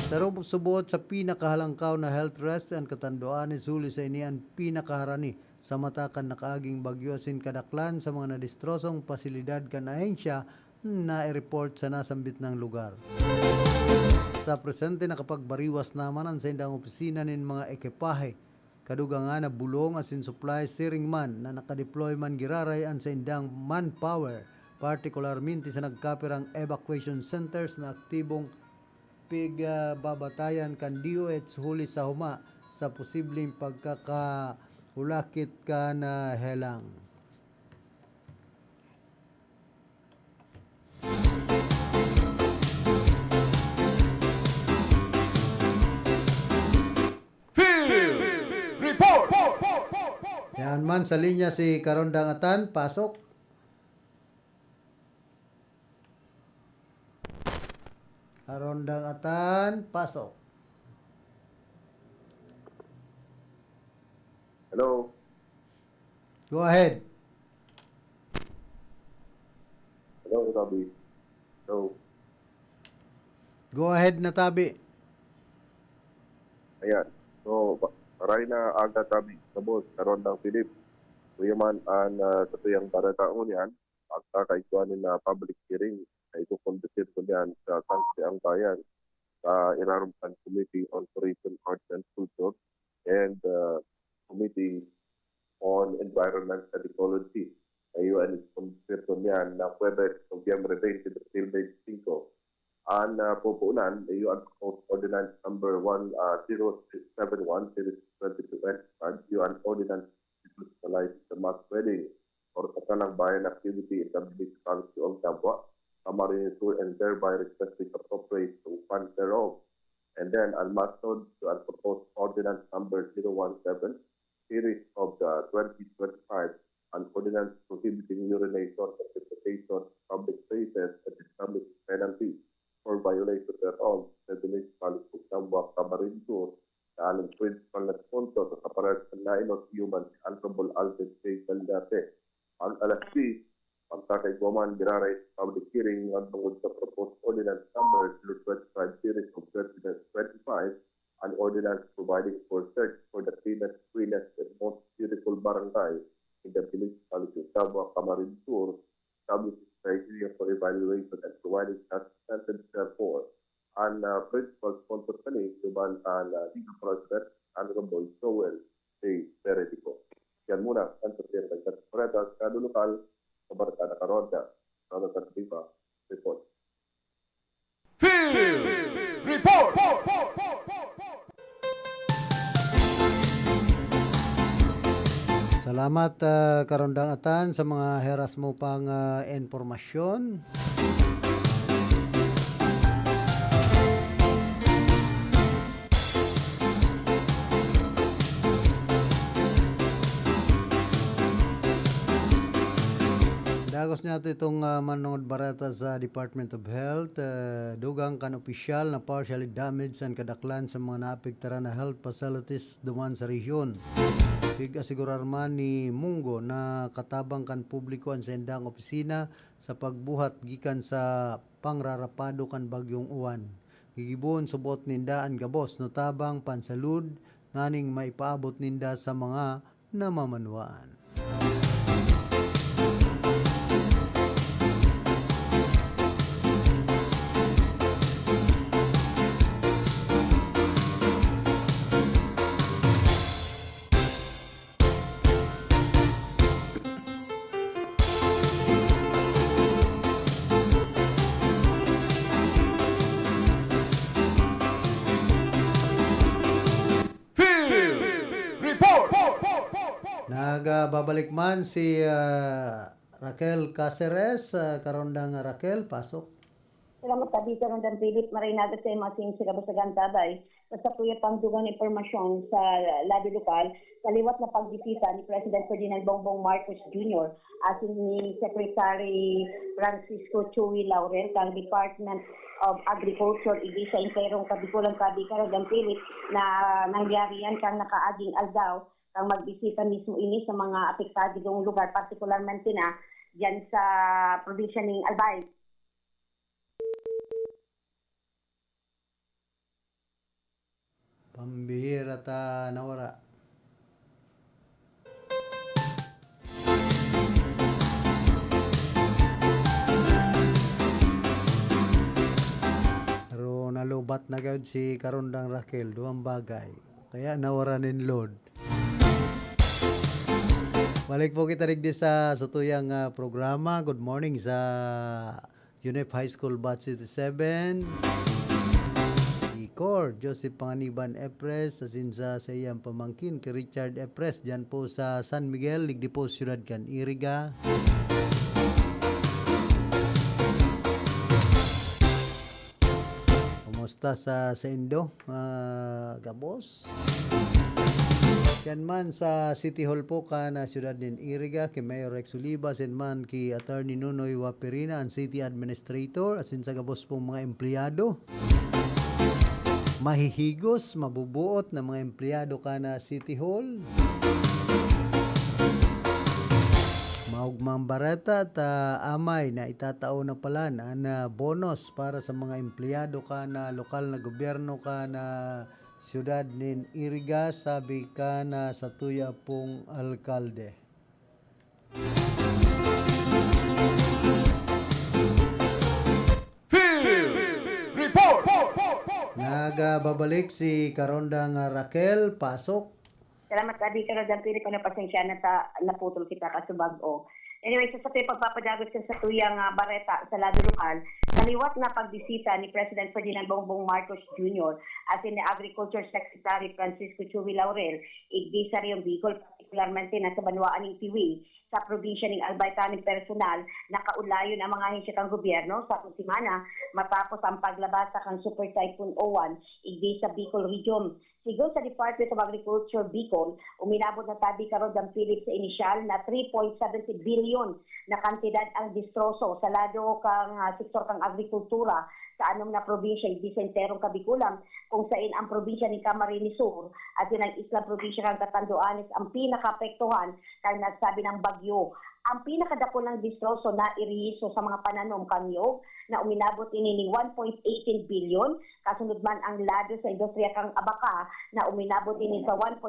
Sa subuot sa pinakahalangkaw na health rest and Catanduanes huli sa ini ang pinakaharani sa matakan nakaaging bagyo asin kadaklan sa mga nadistrosong pasilidad kan ahensya na i-report sa nasambit ng lugar. Sa presente nakapagbariwas naman ang sa indang opisina nin mga ekipahe kaduga nga na bulong asin supply steering man na nakadeploy man giraray ang sa indang manpower, partikularmente sa nagkapirang evacuation centers na aktibong pigbabatayan kan DOH huli sa huma sa posibleng Ulakit ka na helang. Report! Yan man sa linya si Karondang Atan, pasok. Karondang Atan, pasok. Hello. Go ahead. Hello, Robbie. Hello. Go ahead na tabi. Ayan. So, maray na aga tabi sa boss, karon ng Philip. Kuyaman ang sa tuyang barataon yan, pagkakaituanin na public hearing na ito kondisir ko yan sa Sanksiang Bayan sa Irarumpan Committee on Tourism, Arts and Culture and Committee on Environment and Ecology. Ayun, kondisir ko yan na Webes, Nobyembre 20, 2025. Ang pupunan ay yung Ordinance number 1071 series 2025, yung Ordinance to legalize the mass wedding or katalang bayan activity in the municipality of Davao, Camarines Sur, and thereby requesting appropriate to funds thereof. And then ang mastod to ang proposed Ordinance number 017 series of the 2025, an ordinance prohibiting urination and defecation in public places and establish penalties for violation thereof sa municipality of Davao, Camarines Sur, na aling principal na sponsor sa kaparehat ng Nainot Human si Honorable Alvin J. Galdate. Ang alas 3, pagkakaigwaman giraray public hearing ng tungkol sa proposed ordinance number 025 series of 2025, an ordinance providing for search for the cleanest, greenest, and most beautiful barangay in the municipality of Davao, Camarines Sur, establishing criteria for evaluation and providing substantive therefore. Ang principal sponsor kani, diban ang Legal President, Honorable Joel A. Peredico. Yan muna, ang sabihin ng Katspareta sa lokal, sa Barata na Karonda, sa Nagkatiba, report. Report! Salamat Karondang Atan sa mga heras mo pang informasyon. Dagos niya itong manungod barata sa Department of Health. Dugang kan opisyal na partially damaged ang kadaklan sa mga naapektuhan na health facilities duman sa rehiyon. Asigurar man ni Mungo na katabang kan publiko ang sendang opisina sa pagbuhat gikan sa pangrarapado kan bagyong uwan. Gigibon subot ninda ang gabos no tabang pansalud nganing maipaabot ninda sa mga namamanwaan. Babalik man si Raquel Caceres. Karondang Raquel, pasok. Salamat tabi Karondang Philip. Marinada sa masing sikabasagan tabay. Basta kuya pangdugang impormasyon sa labi lokal, kaliwat na pagbisita ni President Ferdinand Bongbong Marcos Jr. asin ni Secretary Francisco Chuy Laurel kang Department of Agriculture idi sa Imperong Kabikulang Kabi Karondang Philip na nangyari yan kang nakaaging aldaw kang magbisita mismo ini sa mga apektado ng lugar, partikularmente na dyan sa probinsya ng Albay. Pambihira ta nawara. Pero nalubat na gawid si Karondang Raquel, duwang bagay. Kaya nawara nin load. Balik po kita rigdi sa tuyang programa. Good morning sa UNEP High School Batch 77. Si Cor, Joseph Panganiban Epres, asin sa iyang pamangkin, kay Richard Epres, dyan po sa San Miguel, Ligdi po, Ciudad Can Iriga. Kumusta sa Indo, Gabos? Yan man sa City Hall po ka na Ciudad din Iriga, kay Mayor Rex Olivas, and man kay Attorney Nunoy Waperina, ang City Administrator, asin sa Gabos pong mga empleyado. Mahihigos, mabubuot na mga empleyado ka na City Hall. Maugmang barata at amay na itatao na pala na bonus para sa mga empleyado ka na lokal na gobyerno ka na Siyudad nin Iriga, sabi ka na sa tuya pong alkalde. Nagbabalik si Karondang Raquel, pasok. Salamat ka, Di Karondang Philip, na pasensya na naputol kita kasubag-o. Anyway, sa tuwing pagpapadagos ka sa tuyang bareta sa lado lokal, kaliwat na pagbisita ni President Ferdinand Bongbong Marcos Jr. as in the Agriculture Secretary Francisco Chuy Laurel, igdi sa Riyong Bicol, particularmente na sa Banwaan ng Tiwi, sa probinsya ng Albaytaning personal, nakaulayon ang mga ahensya kang gobyerno sa semana matapos ang paglabasa kang Super Typhoon O1, igdi sa Bicol Region. Sigo sa Department of Agriculture Bicol, uminabot na tabi karon ng Philip sa inisyal na 3.70 billion na kantidad ang distroso sa lado kang sektor kang agrikultura sa anong na probinsya hindi sa enterong Kabikulan, kung saan ang probinsya ng Camarines Sur at yun ang Isla Probinsya ng Catanduanes ang pinaka-apektuhan kaya nagsabi ng bagyo. Ang pinakadako ng distroso na irihiso sa mga pananom kanyog na uminabot ini ng 1.18 billion, kasunod man ang lado sa industriya kang abaka na uminabot ini sa 1.0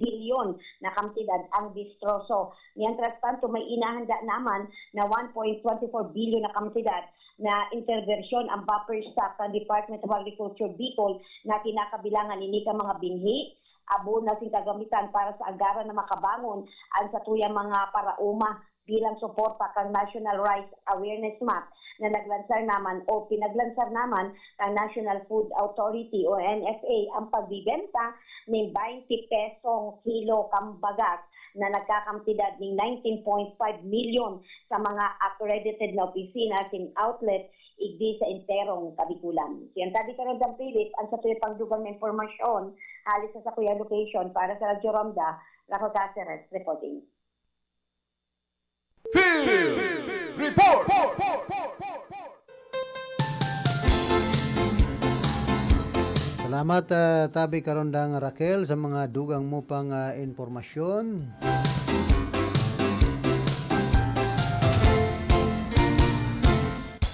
billion na kantidad ang distroso. Mientras tanto, may inahanda naman na 1.24 billion na kantidad na interversyon ang buffer stock ng Department of Agriculture Bicol na kinakabilangan ini ka mga binhi, abo na sing kagamitan para sa agaran na makabangon ang sa tuyang mga parauma bilang suporta kang National Rice Awareness Map na naglansar naman o pinaglansar naman kang National Food Authority o NFA ang pagbibenta ng 20 pesong kilo kambagat na nagkakantidad ng 19.5 million sa mga accredited na opisina in outlet igdi sa enterong Kabikulan. Siyan tabi karon ng Philip ang sa tuyo pagdugang na informasyon halis sa kuya location para sa Radyo Ronda, Raco Cáceres reporting. Report! Salamat tabi Karondang Raquel sa mga dugang mo pang informasyon.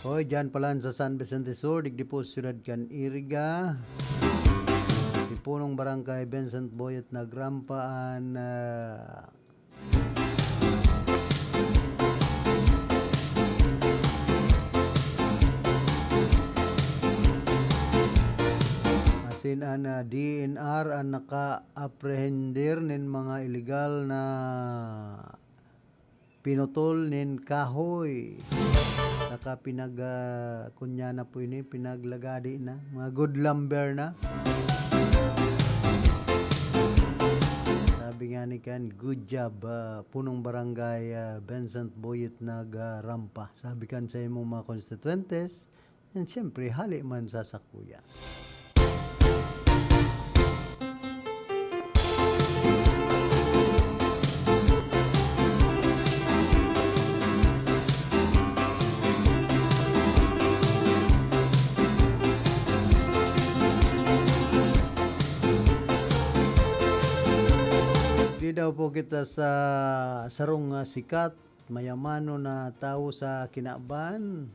Hoy, dyan pala sa San Vicente Sur, digdi po Ciudad Can Iriga. Punong Barangay Vincent Boyet nagrampaan asin ang DNR ang naka-apprehender nin mga illegal na pinutol nin kahoy. Naka kunya na po ini pinaglagadi na mga good lumber na. Sabi nga ni kan, good job punong barangay Vincent Boyet nagrampa. Sabi kan sa imong mga constituentes, and siyempre hali man sa sakuya. Daw po kita sa sarong sikat, mayamano na tao sa kinaban.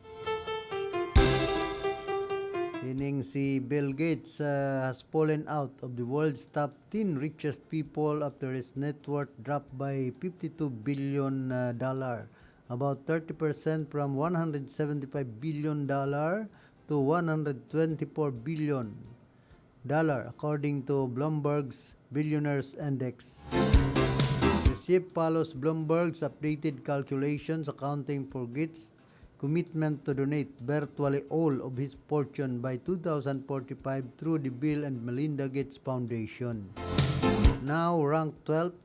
Ining si Bill Gates has fallen out of the world's top 10 richest people after his net worth dropped by $52 billion, about 30% from $175 billion to $124 billion, according to Bloomberg's Billionaires Index. The shift follows Bloomberg's updated calculations accounting for Gates' commitment to donate virtually all of his fortune by 2045 through the Bill and Melinda Gates Foundation. Now ranked 12th,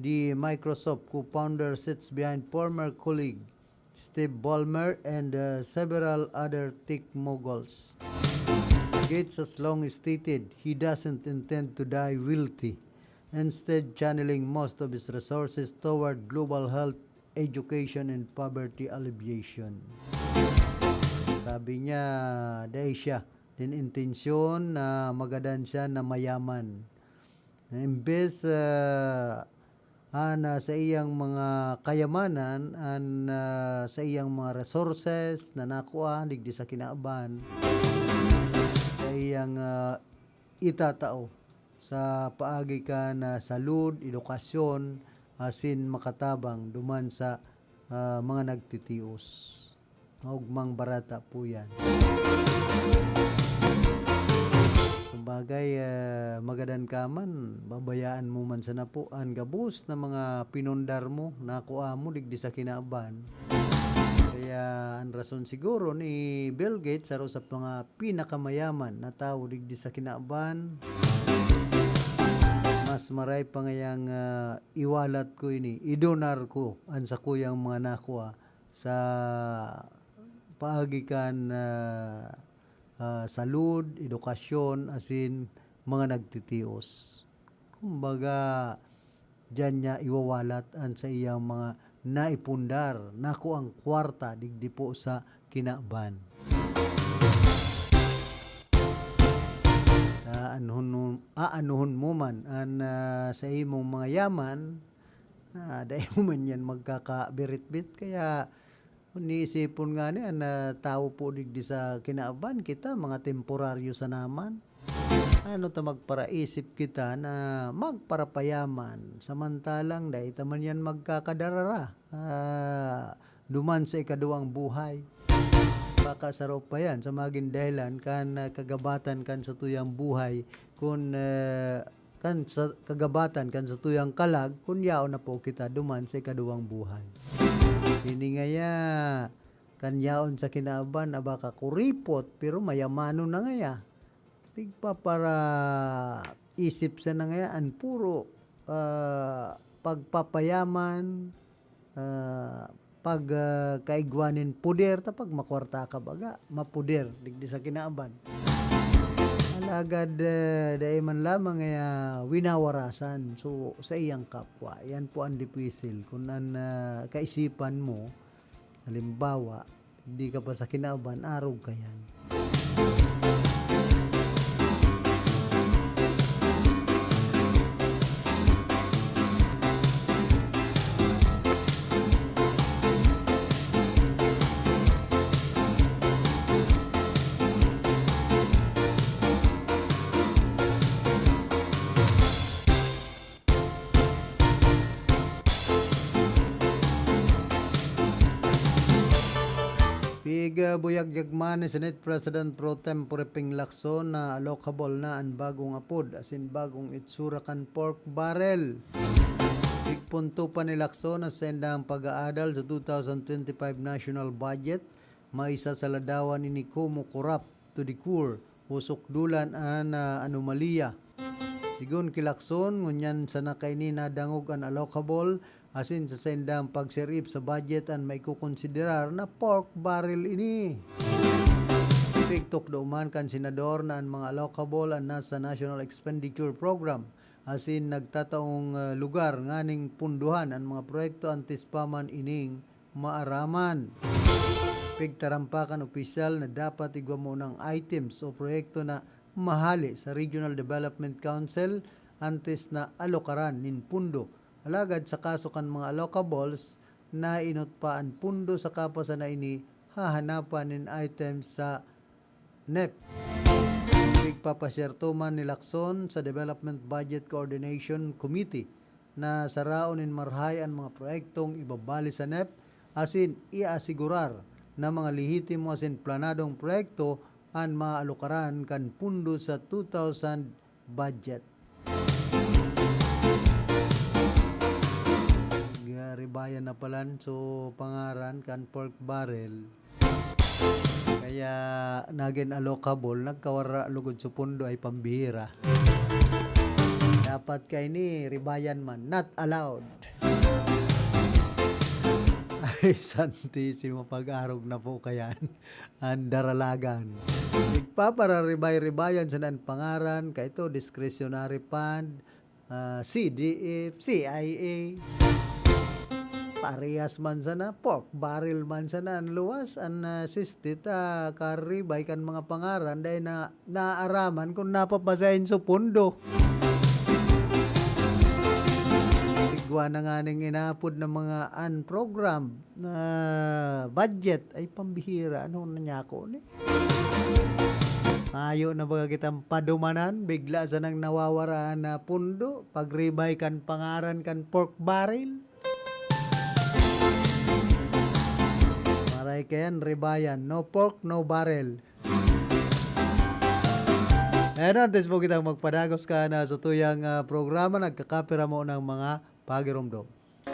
the Microsoft co-founder sits behind former colleague Steve Ballmer and several other tech moguls. Gates has long stated he doesn't intend to die wealthy, instead channeling most of his resources toward global health, education, and poverty alleviation. Sabi niya, dahil siya din intensyon na magadan siya na mayaman. Imbes sa iyang mga kayamanan sa iyang mga resources na nakuha digdi sa kinaaban, sa iyang itatao sa paagi ka na salud, edukasyon, asin makatabang duman sa mga nagtitios. Ugmang barata po yan. Kumbagay, magadan ka man, babayaan mo man sa napuan, gabus na mga pinundar mo, nakuha mo digdi sa kinaaban. Kaya ang rason siguro ni Bill Gates sa mga pinakamayaman na tao digdi sa kinaaban, mas maray pa ngayang iwalat ko ini, idonar ko ang sa kuyang mga nakuha sa paagikan salud, edukasyon, asin mga nagtitios. Kumbaga, dyan niya iwawalat ang sa iyang mga naipundar, nako ang kwarta, digdi po sa kinaaban. Aanuhon mo man ang sa imong mga yaman, dahil mo man yan magkakabirit-bit, kaya niisipon nga niya na tao po digdi sa kinaaban kita, mga temporaryo sa naman. Ano ta magparaisip kita na magparapayaman, samantalang dahil taman yan magkakadarara, duman sa ikaduwang buhay. Baka sarap pa yan sa maging dahilan kan kagabatan kan sa tuyang buhay, kung kan sa kagabatan kan sa tuyang kalag, kung yao na po kita duman sa ikaduwang buhay. Hindi ngaya kanyaon sa kinaaban na baka kuripot pero mayamano na ngaya. Tigpa para isip sa na ngaya ang puro pagpapayaman, kaigwanin puder, tapag makwarta ka baga, mapuder digdi sa kinaaban. Alagad dahil man lamang winawarasan so sa iyang kapwa. Yan po ang dipisil kung ang kaisipan mo, halimbawa hindi ka pa sa kinaaban, arog ka yan. Buyagyagman ni Senate President Pro Tempore Ping Lacson na allocable na ang bagong apod, asin bagong itsura kan pork barrel. Igpunto pa ni Lacson na senda ang pag-aadal sa 2025 national budget, maisa sa ladawan ni Kumu Kurap to the core, usok dulan an anomalya. Sigun ki Lacson, ngunyan sa nakaini nadangog ang allocable, asin sa sendang pagsirip sa budget ang may kukonsiderar na pork barrel ini. Tiktok dauman kan senador na ang mga allocable ang nasa National Expenditure Program, asin nagtataong lugar nganing punduhan ang mga proyekto antispaman ining maaraman. Pigtarampakan opisyal na dapat igwa mo ng items o proyekto na mahali sa Regional Development Council antes na alokaran nin pundo. Alagad sa kaso kan mga allocables na inot pa ang pundo sa kapasa na ini hahanapan nin items sa NEP. Pigpapasyerto man ni Lacson sa Development Budget Coordination Committee na saraon nin marhay ang mga proyektong ibabali sa NEP, asin iasigurar na mga lehitimo asin planadong proyekto ang maalukaran kan pundo sa 2000 budget. Ribayan na palan so pangaran kan pork barrel. Kaya naging allocable, nagkawara lugod sa pundo ay pambihira. Dapat kay ni ribayan man, not allowed. Ay, santisimo pag-arog na po kayan. Ang daralagan. Para ribay-ribayan sa nang pangaran, kaya ito, discretionary fund, CDF, CIA, parehas man sana, pork barrel man sana, ang luwas, ang sistit, karibay kan mga pangaran, dahil na naaraman kung napapasahin sa pundo. Igwa na nga ning inapod ng mga unprogrammed na budget ay pambihira. Ano na niya ako ni? Ayo na baga kitang padumanan, bigla sa nang nawawaraan na pundo, pagribay kan pangaran kan pork barrel. Maray kayan, ribayan, no pork, no barrel. Ayan, antes mo kitang magpadagos ka na sa tuyang programa, nagkakapira mo ng mga pagirumdom.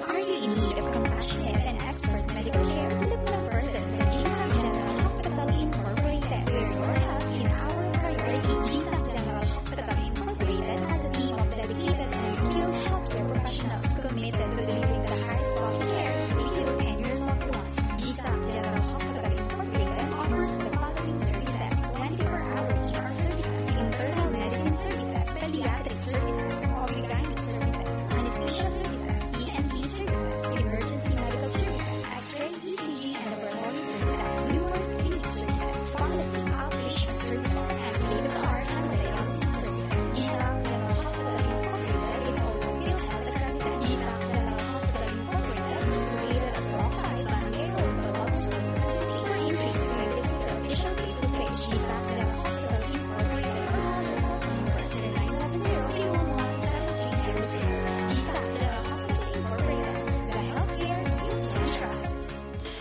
Are you in need of compassionate and expert medical care? Look no further than GSAP General Hospital Incorporated, where your health is our priority. GSAP General Hospital Incorporated has a team of dedicated and skilled healthcare professionals committed to delivering the highest quality care to you and your loved ones. GSAP General Hospital Incorporated offers the following services: 24-hour ER services, internal medicine services, pediatric services, OB/GYN services, anesthesia services, ENT services, emergency medical services, X-ray, ECG, and laboratory services, numerous clinic services, pharmacy, outpatient services, and state-of-the-art hemodialysis services. GSAP General Hospital Incorporated is also PhilHealth accredited. GSAP General Hospital Incorporated is located at Block 5, Barangay Road, Babaw, Susugan City. For inquiries, may visit the official Facebook page, GSAP General Hospital Incorporated, or call the cell phone number 0970-311-7306. GSAP General Hospital Incorporated, the healthcare you can trust.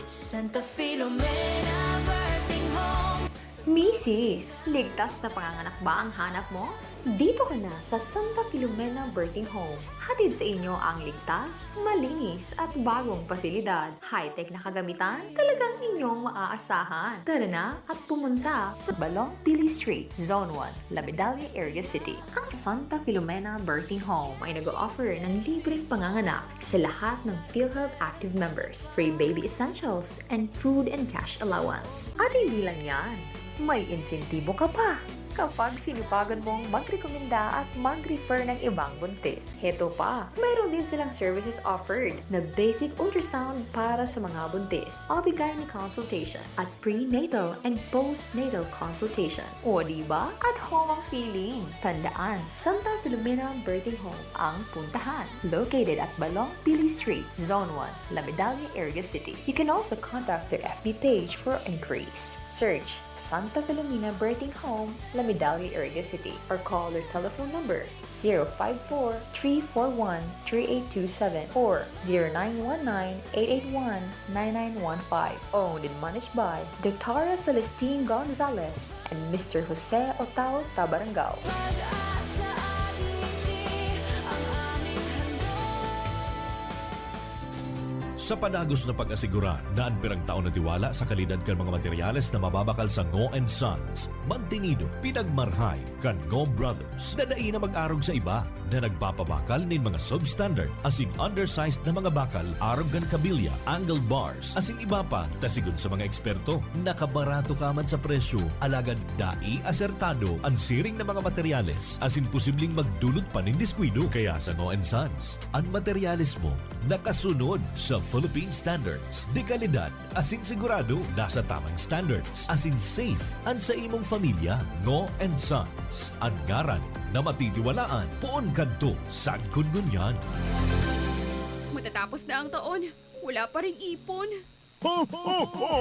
Santa Filomena Birthing Home. Mrs., ligtas na panganganak ba ang hanap mo? Dito ka na sa Santa Filomena Birthing Home. Hatid sa inyo ang ligtas, malinis at bagong pasilidad. High-tech na kagamitan, talagang inyong maaasahan. Tara na at pumunta sa Balong Pili Street, Zone 1, La Medalla Area City. Ang Santa Filomena Birthing Home ay nag-o-offer ng libreng panganganak sa lahat ng PhilHealth active members, free baby essentials, and food and cash allowance. At hindi lang yan, may insentibo ka pa kapag sinupagan mong magrekomenda at mag-refer ng ibang buntis. Heto pa, mayroon din silang services offered na basic ultrasound para sa mga buntis, OB/GYN consultation, at prenatal and postnatal consultation. O diba? At home ang feeling. Tandaan, Santa Filomena Birthing Home ang puntahan. Located at Balong Pili Street, Zone 1, La Medalla Area City. You can also contact their FB page for inquiries. Search Santa Filomena Birthing Home, La Medalla Area City, or call their telephone number 054-341-3827 or 0919-881-9915. Owned and managed by Dr. Celestine Gonzalez and Mr. Jose Otao Tabarangao. Sa panagos na pag-asigura na ang pirang taon na tiwala sa kalidad kan mga materyales na mababakal sa Ngo & Sons, mantinido, pinagmarhay kan Ngo Brothers na dai na mag-arog sa iba na nagpapabakal nin mga substandard asing undersized na mga bakal, arog kan kabilya, angle bars, asing iba pa, tasigon sa mga eksperto, nakabarato kaman sa presyo, alagad dai asertado ang siring na mga materyales, asing posibleng magdulot pa nin diskwido. Kaya sa Ngo & Sons, ang materyales mo nakasunod sa Philippine standards. De kalidad, asin sigurado, nasa tamang standards. Asin safe, ang sa imong pamilya. Ngo & Sons, ang ngaran na matitiwalaan. Poon kadto, sagkon ngunyan. Matatapos na ang taon, wala pa ring ipon. Ho, ho, ho!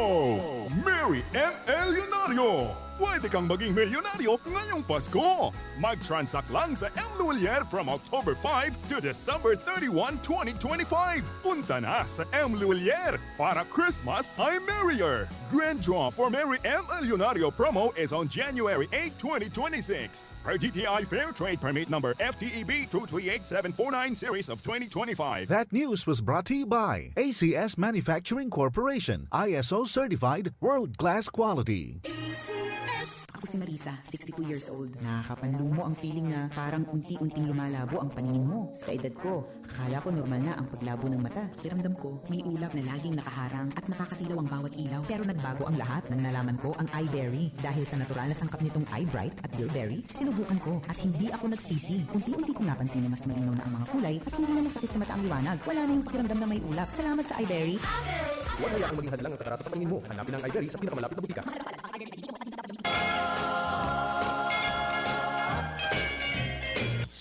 Mary and El Leonario! Pwede kang maging milyonaryo ngayong Pasko. Mag-transact lang sa M. Luwalier from October 5 to December 31, 2025. Punta na sa M. Luwalier para Christmas ay merrier. Grand draw for Mary M. Elionario promo is on January 8, 2026. Per DTI Fair Trade Permit number FTEB 238749 series of 2025. That news was brought to you by ACS Manufacturing Corporation, ISO certified, world-class quality. Ako si Marisa, 62 years old. Nakakapanlong mo ang feeling na parang unti-unting lumalabo ang paningin mo. Sa edad ko, akala ko normal na ang paglabo ng mata. Kiramdam ko, may ulap na laging nakaharang at nakakasilaw ang bawat ilaw. Pero nagbago ang lahat nang nalaman ko ang iBerry. Dahil sa natural na sangkap nitong iBright at Bilberry, sinubukan ko at hindi ako nagsisi. Unti-unti kong napansin na mas malinaw na ang mga kulay at hindi na masakit sa mata ang liwanag. Wala na yung pakiramdam na may ulap. Salamat sa iBerry. Huwag hayaan maging hadlang ang katarasa sa paningin mo. Hanapin ang iBerry sa pinakamalapit na butika.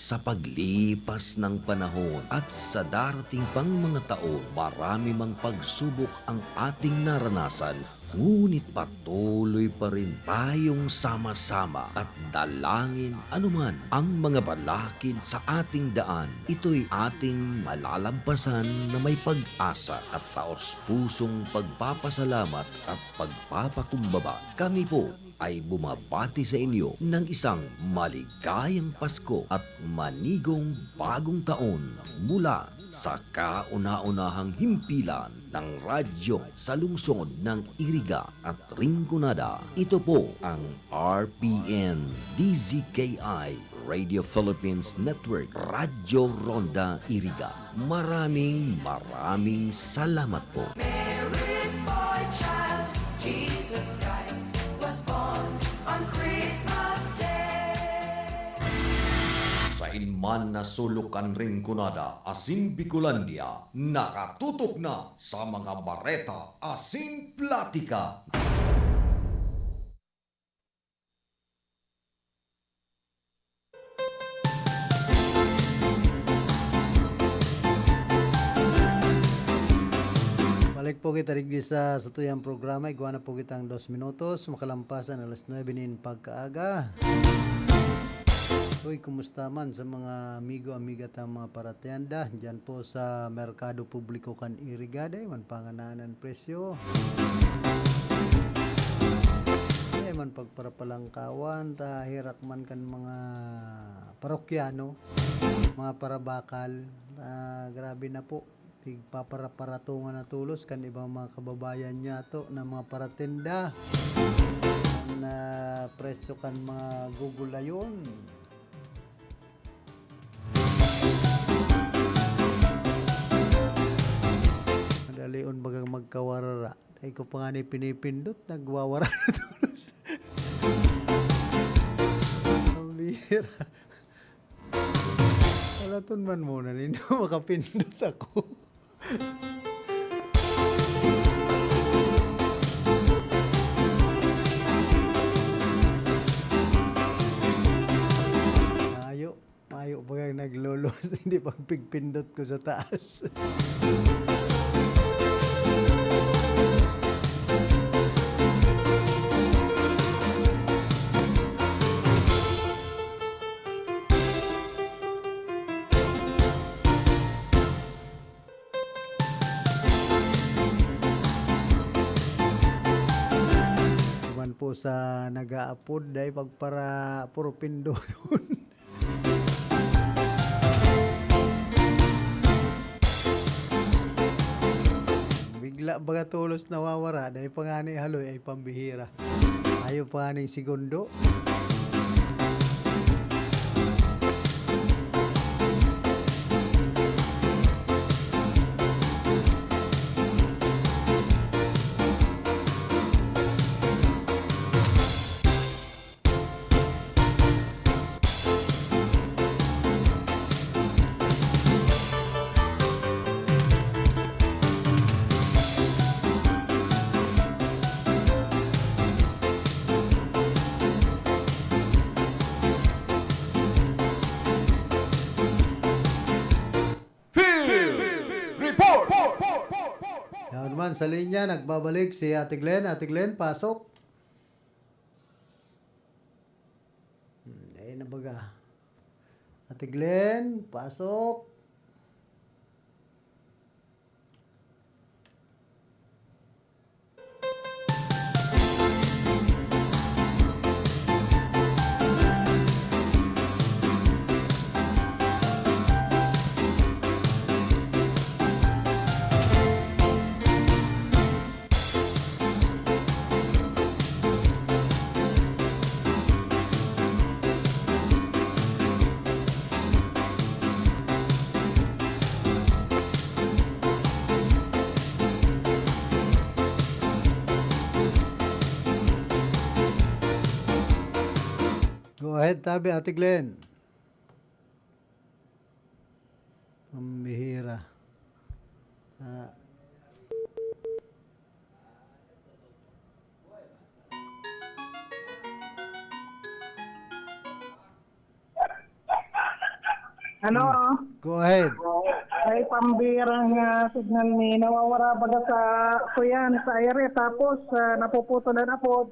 Sa paglipas ng panahon at sa darating pang mga taon, marami mang pagsubok ang ating naranasan. Ngunit patuloy pa rin tayong sama-sama at dalangin anuman ang mga balakid sa ating daan. Ito'y ating malalampasan na may pag-asa at taos-pusong pagpapasalamat at pagpapakumbaba. Kami po ay bumabati sa inyo ng isang maligayang Pasko at manigong bagong taon mula sa kauna-unahang himpilan ng radyo sa lungsod ng Iriga at Rinconada. Ito po ang RPN DZKI Radio Philippines Network, Radyo Ronda Iriga. Maraming salamat po. Mary's boy child, Jesus Christ, was born on Christmas Day. Sa inman na sulukan Rinconada, Asin Bicolandia, nakatutok na sa mga bareta Asin Platika. Balik po kita rigdi sa tuyang programa. Iguana po kitang 2 minutos. Makalampasan alas 9 nin pagkaaga. Uy, kumusta man sa mga amigo-amiga at mga paratianda. Diyan po sa Merkado Publiko kan Irigada. Man pangananan presyo. Man pagparapalangkawan. Hirak man kan mga parokyano. Mga parabakal. Grabe na po. Pagpaparatungan na tulos kan ibang mga kababayan niya to na mga paratenda na presyo kan mga gugulayon. Madalion bagang magkawarara. Dahil ko pa nga ni pinipindot, nagwawara na tulos. Ang bihira. Walaton man muna, hindi makapindot ako. Mayo bagang naglolos, hindi pagpigpindot ko sa taas. Po sa nag-aapod dahil pagpara puro pindo doon. Bigla baga tulos nawawara dahil pangani haloy ay pambihira. Ayaw panganing segundo. Sa linya, nagbabalik si Ate Glenn. Ate Glenn, pasok. Dahil na baga. Ate Glenn, pasok. Go ahead, tabi, Ate Glenn. Pambihira. Ano? Go ahead. Ay pambirang signal ni nawawara baga sa kuyan sa ere tapos napuputulan na po.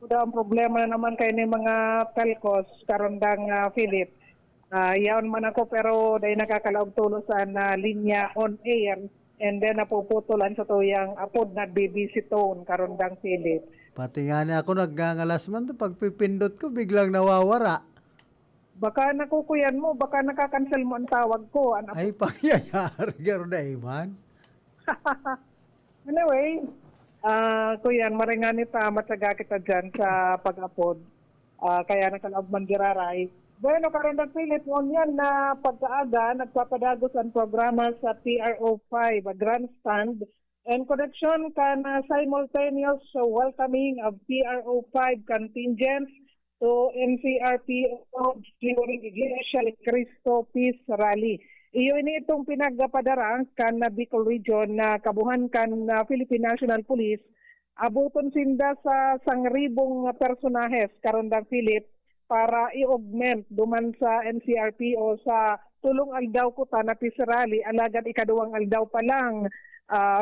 Kuda ang problema na naman kay ni mga telcos karon dang Philip. Yaon man ako pero dahil nakakalaog tulo sa linya on air and then napuputulan sa tuyang apod na BBC tone karon dang Philip. Pati nga na ako nagngangalas man to pagpipindot ko biglang nawawara. Baka nakukuyan mo, baka nakakancel mo ang tawag ko. Ay, pangyayari garo na iman. Anyway, kuyan, maringanita, matyaga kita dyan sa pag-upload. Kaya nakalaog man giraray. Bueno, karon ng Philip, ngunyan na pagkaaga, nagpapadagos ang programa sa PRO5, a grandstand, and connection can simultaneous welcoming of PRO5 contingents to NCRPO during Iglesia ni Cristo Peace Rally. Iyo ini itong pinagpadarang kan na Bicol Region na kabuhan kan Philippine National Police. Abuton sinda sa 1,000 personahes karon dang Philip para i-augment duman sa NCRPO sa tulong aldaw ko ta na Peace Rally alagad ikaduwang aldaw pa lang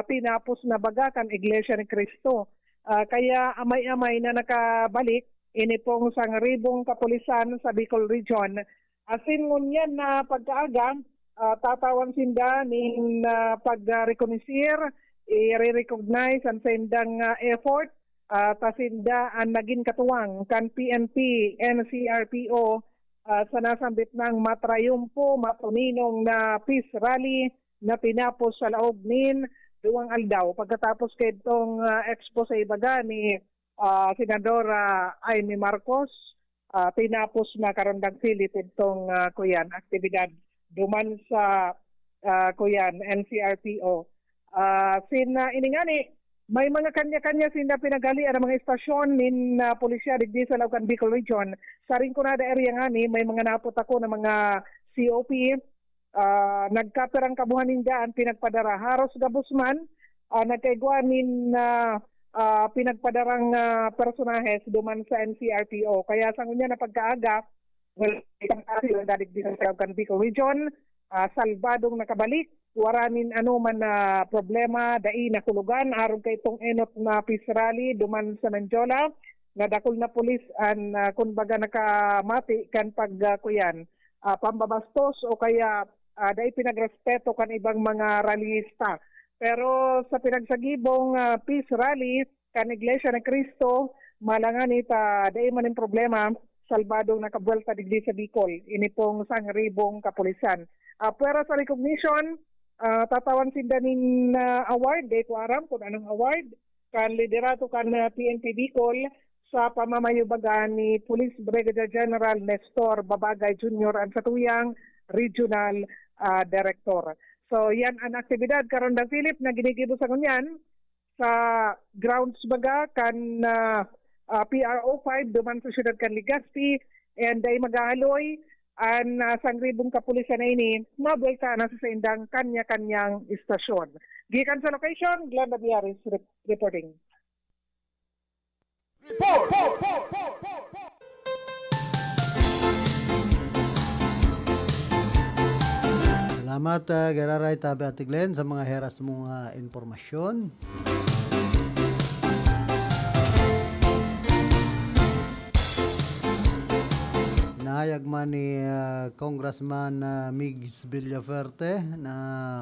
tinapos na baga kan Iglesia ni Cristo. Kaya amay-amay na nakabalik ini pong 1,000 kapulisan sa Bicol Region. Asin ngunyan na pagkaaga, tatawan sinda ning pag-recognizir, i-recognize ang sindang effort, tasinda ang naging katuwang kan PNP, NCRPO sa nasambit ng matrayumpo, matuninong na peace rally na tinapos sa laog nin duwang aldaw. Pagkatapos kay itong expose baga ni Senadora Amy Marcos, tinapos na karon dag Philip itong kuyan aktibidad duman sa kuyan NCRPO. Iningani may mga kanya-kanya sina pinagali ang mga istasyon nin pulisya digdi sa Laucan Bicol Region. Sa Rinconada area ngani may mga napot ako na mga COP nagkaperang kabuhan ninda ang pinagpadara haros gabusman nagkaiguanin pinagpadarang personahes duman sa NCRPO. Kaya sa ngunya na pagkaaga, itang kasi dadig din sa Laucan Bicol Region, salbadong nakabalik, waranin man na problema, dai nakulugan, aron kay itong enot na peace rally duman sa Menjola, nadakol na pulis an kunbaga nakamati kan pagkuyan, pambabastos o kaya dai pinagrespeto kan ibang mga rallyista. Pero sa pinagsagibong peace rally kan Iglesia ni Cristo, malangan ita dai man ang problema, salbadong nakabuelta digdi sa Bicol. Ini pong 1,000 kapulisan. Pero sa recognition, tatawan sinda nin award, dahil ko aram kung anong award, kan liderato kan PNP Bicol sa pamamayubaga ni Police Brigadier General Nestor Babagay Jr. ang satuyang Regional Director. So yan ang aktibidad karon ng Philip na ginigibo sa kunyan sa grounds baga kan PRO5 duman sa siyudad kan Legazpi and ay magahaloy ang 1,000 kapulisan na ini mabulta na sa indang kanya-kanyang istasyon. Gikan sa location, Glenda Biaris reporting. Salamat, Gararay, tabi Ate Glenn sa mga heras mong informasyon. Nahayag man ni Congressman Migs Villaferte na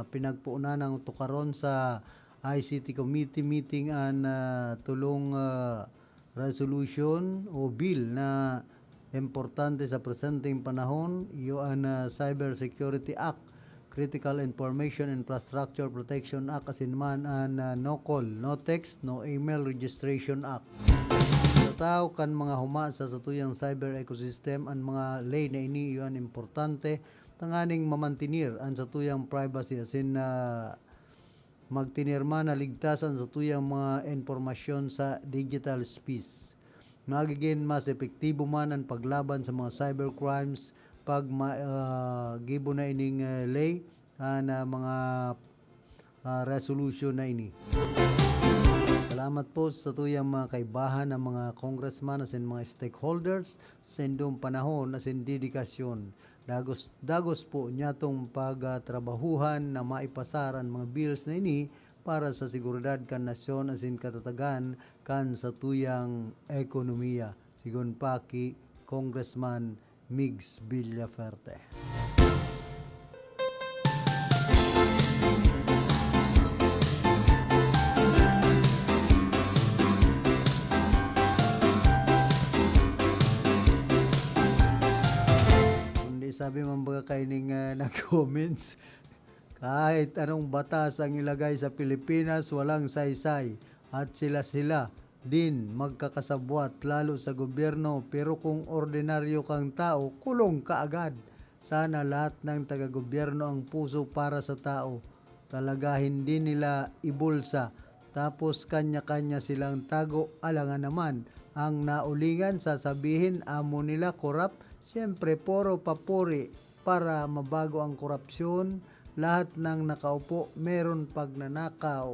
pinagpuunan ng tukaron sa ICT Committee meeting ang tulong resolution o bill na importante sa presenteng panahon, iyo ang Cyber Security Act, Critical Information Infrastructure Protection Act, asin man ang No Call, No Text, No Email Registration Act. Tao kan mga huma sa satuyang cyber ecosystem ang mga lay na ini iyon importante tanganing mamantinir ang satuyang privacy asin magtinirma na ligtasan sa tuyang mga informasyon sa digital space. Magiging mas epektibo man ang paglaban sa mga cybercrimes pag gibo na ining lay na mga resolution na ini. Salamat po sa tuyang mga kaibahan ng mga congressman asin mga stakeholders sa indong panahon asin dedikasyon. Dagos po nyatong pagtrabahuhan na maipasar ang mga bills na ini para sa seguridad kan nasyon asin katatagan kan sa tuyang ekonomiya. Sigon pa ki Congressman Migs Villaferte. Sabi man baga kaining nag-comments, kahit anong batas ang ilagay sa Pilipinas, walang saysay at sila din magkakasabwat lalo sa gobyerno, pero kung ordinaryo kang tao, kulong ka agad. Sana lahat ng taga-gobyerno ang puso para sa tao. Talaga hindi nila ibulsa, tapos kanya-kanya silang tago. Alangan naman, ang naulingan sasabihin amo nila korap. Siyempre, puro papuri para mabago ang korupsyon. Lahat ng nakaupo, meron pagnanakaw.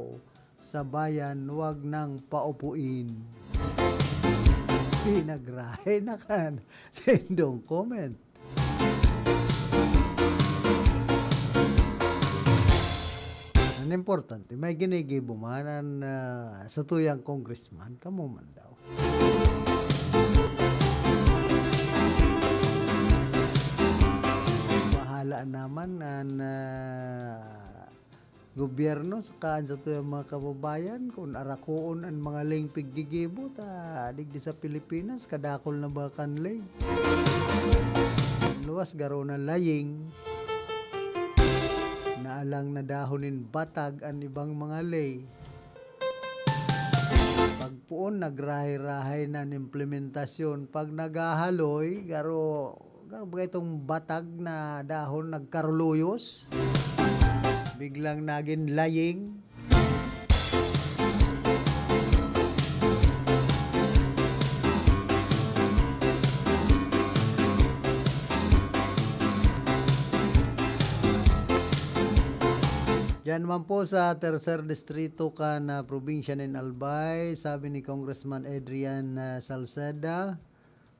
Sa bayan, wag nang paupuin. Pinagrahe na kan. Sendong comment. Ang importante, may ginigibumanan sa tuyang congressman, kamo man daw. Naman ang gobyerno sa mga kababayan kung arakoon ang mga ling piggigibo digdi sa Pilipinas kadakol na ba kanlay luwas garo na laying naalang na dahonin batag ang ibang mga lay pagpuon nagrahay-rahay na implementasyon pag nagahaloy garo itong batag na dahon nagkaruluyos biglang naging laying. Diyan man po sa tercer distrito na probinsya ng Albay, sabi ni Congressman Adrian Salceda,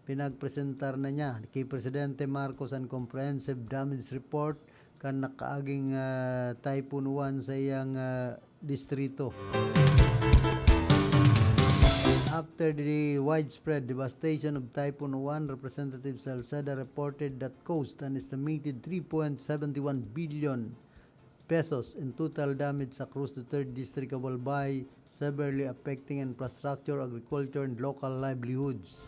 pinagpresentar na niya kay Presidente Marcos ang comprehensive damage report kan nakaaging Typhoon 1 sa iyang distrito. After the widespread devastation of Typhoon 1, Representative Salceda reported that caused an estimated 3.71 billion pesos in total damage across the 3rd District of Albay, severely affecting infrastructure, agriculture, and local livelihoods.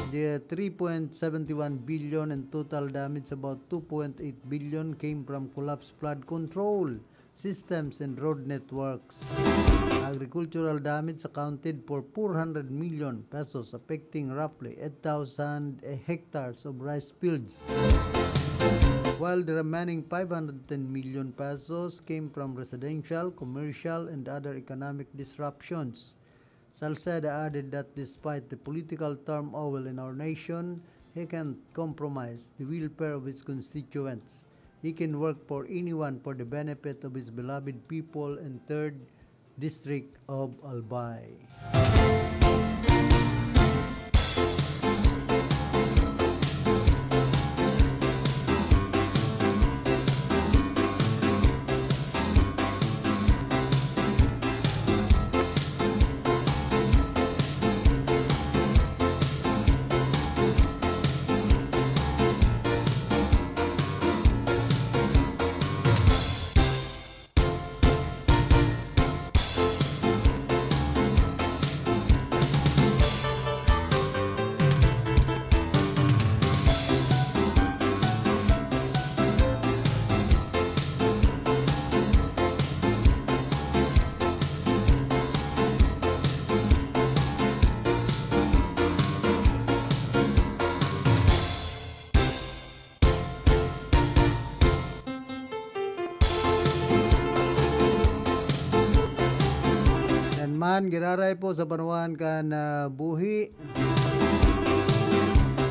The 3.71 billion in total damage, about 2.8 billion came from collapsed flood control systems and road networks. Agricultural damage accounted for 400 million pesos, affecting roughly 8,000 hectares of rice fields. While the remaining 510 million pesos came from residential, commercial, and other economic disruptions. Salceda added that despite the political turmoil in our nation, he can't compromise the welfare of his constituents. He can work for anyone for the benefit of his beloved people in 3rd District of Albay. Naman, giraray po sa Banuan ka na buhi.